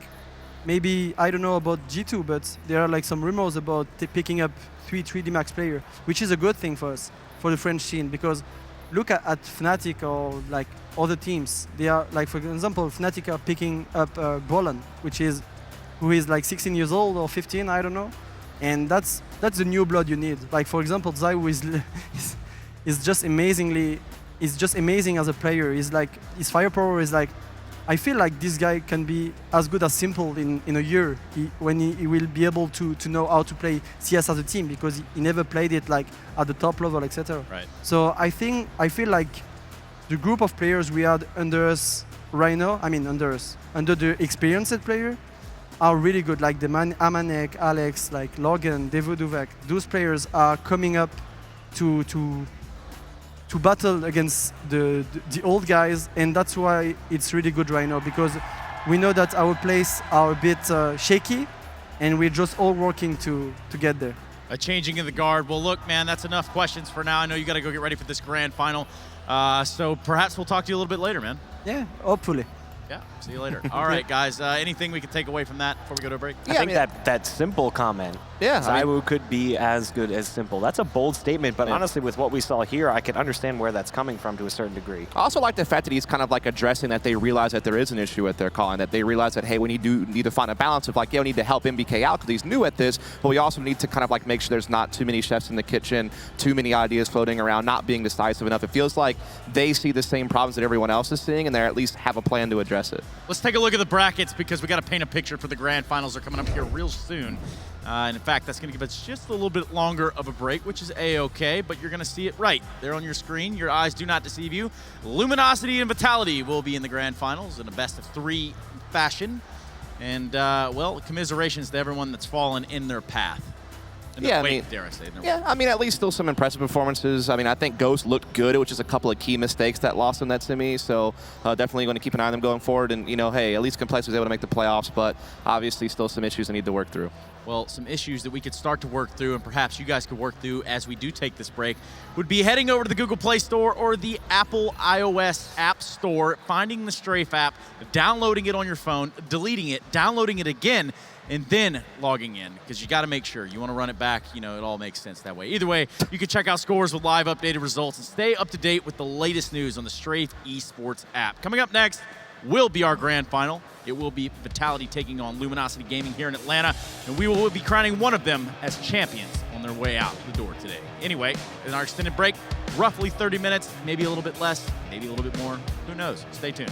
maybe, I don't know about G2, but there are like some rumors about picking up 3 DreamHack players, which is a good thing for us, for the French scene, because look at Fnatic or like other teams. They are like, for example, Fnatic are picking up Bolan, who is like 16 years old or 15, I don't know, and that's the new blood you need. Like for example, ZywOo is just amazing as a player. He's like, his firepower is like, I feel like this guy can be as good as Simple in a year when he will be able to know how to play CS as a team, because he never played it like at the top level, etc. Right. So I feel like the group of players we had under us right now, under the experienced player, are really good. Like the Amanek, Alex, like Logan, Devoduvek. Those players are coming up to battle against the old guys, and that's why it's really good right now, because we know that our plays are a bit shaky, and we're just all working to get there. A changing of the guard. Well, look, man, that's enough questions for now. I know you got to go get ready for this grand final, so perhaps we'll talk to you a little bit later, man. Yeah, hopefully. Yeah, see you later. All right, guys, anything we can take away from that before we go to a break? I think that Simple comment, ZywOo could be as good as Simple. That's a bold statement, but honestly, with what we saw here, I can understand where that's coming from to a certain degree. I also like the fact that he's kind of like addressing that they realize that there is an issue with their calling, that they realize that, hey, we need to find a balance of like, yeah, we need to help MBK out because he's new at this, but we also need to kind of like make sure there's not too many chefs in the kitchen, too many ideas floating around, not being decisive enough. It feels like they see the same problems that everyone else is seeing, and they at least have a plan to address it. Let's take a look at the brackets, because we got to paint a picture for the grand finals. They're coming up here real soon. And in fact, that's going to give us just a little bit longer of a break, which is A-okay, but you're going to see it right there on your screen. Your eyes do not deceive you. Luminosity and Vitality will be in the grand finals in a best-of-3 fashion. And, well, commiserations to everyone that's fallen in their path. Dare I say. I mean, at least still some impressive performances. I mean, I think Ghost looked good. It was just a couple of key mistakes that lost him that semi, so definitely going to keep an eye on them going forward. And, you know, hey, at least compLexity was able to make the playoffs, but obviously still some issues they need to work through. Well, some issues that we could start to work through, and perhaps you guys could work through as we do take this break, would be heading over to the Google Play Store or the Apple iOS App Store, finding the Strafe app, downloading it on your phone, deleting it, downloading it again, and then logging in, because you got to make sure you want to run it back. You know, it all makes sense that way. Either way, you can check out scores with live updated results and stay up to date with the latest news on the Strafe Esports app. Coming up next will be our grand final. It will be Vitality taking on Luminosity Gaming here in Atlanta, and we will be crowning one of them as champions on their way out the door today. Anyway, in our extended break, roughly 30 minutes, maybe a little bit less, maybe a little bit more. Who knows? Stay tuned.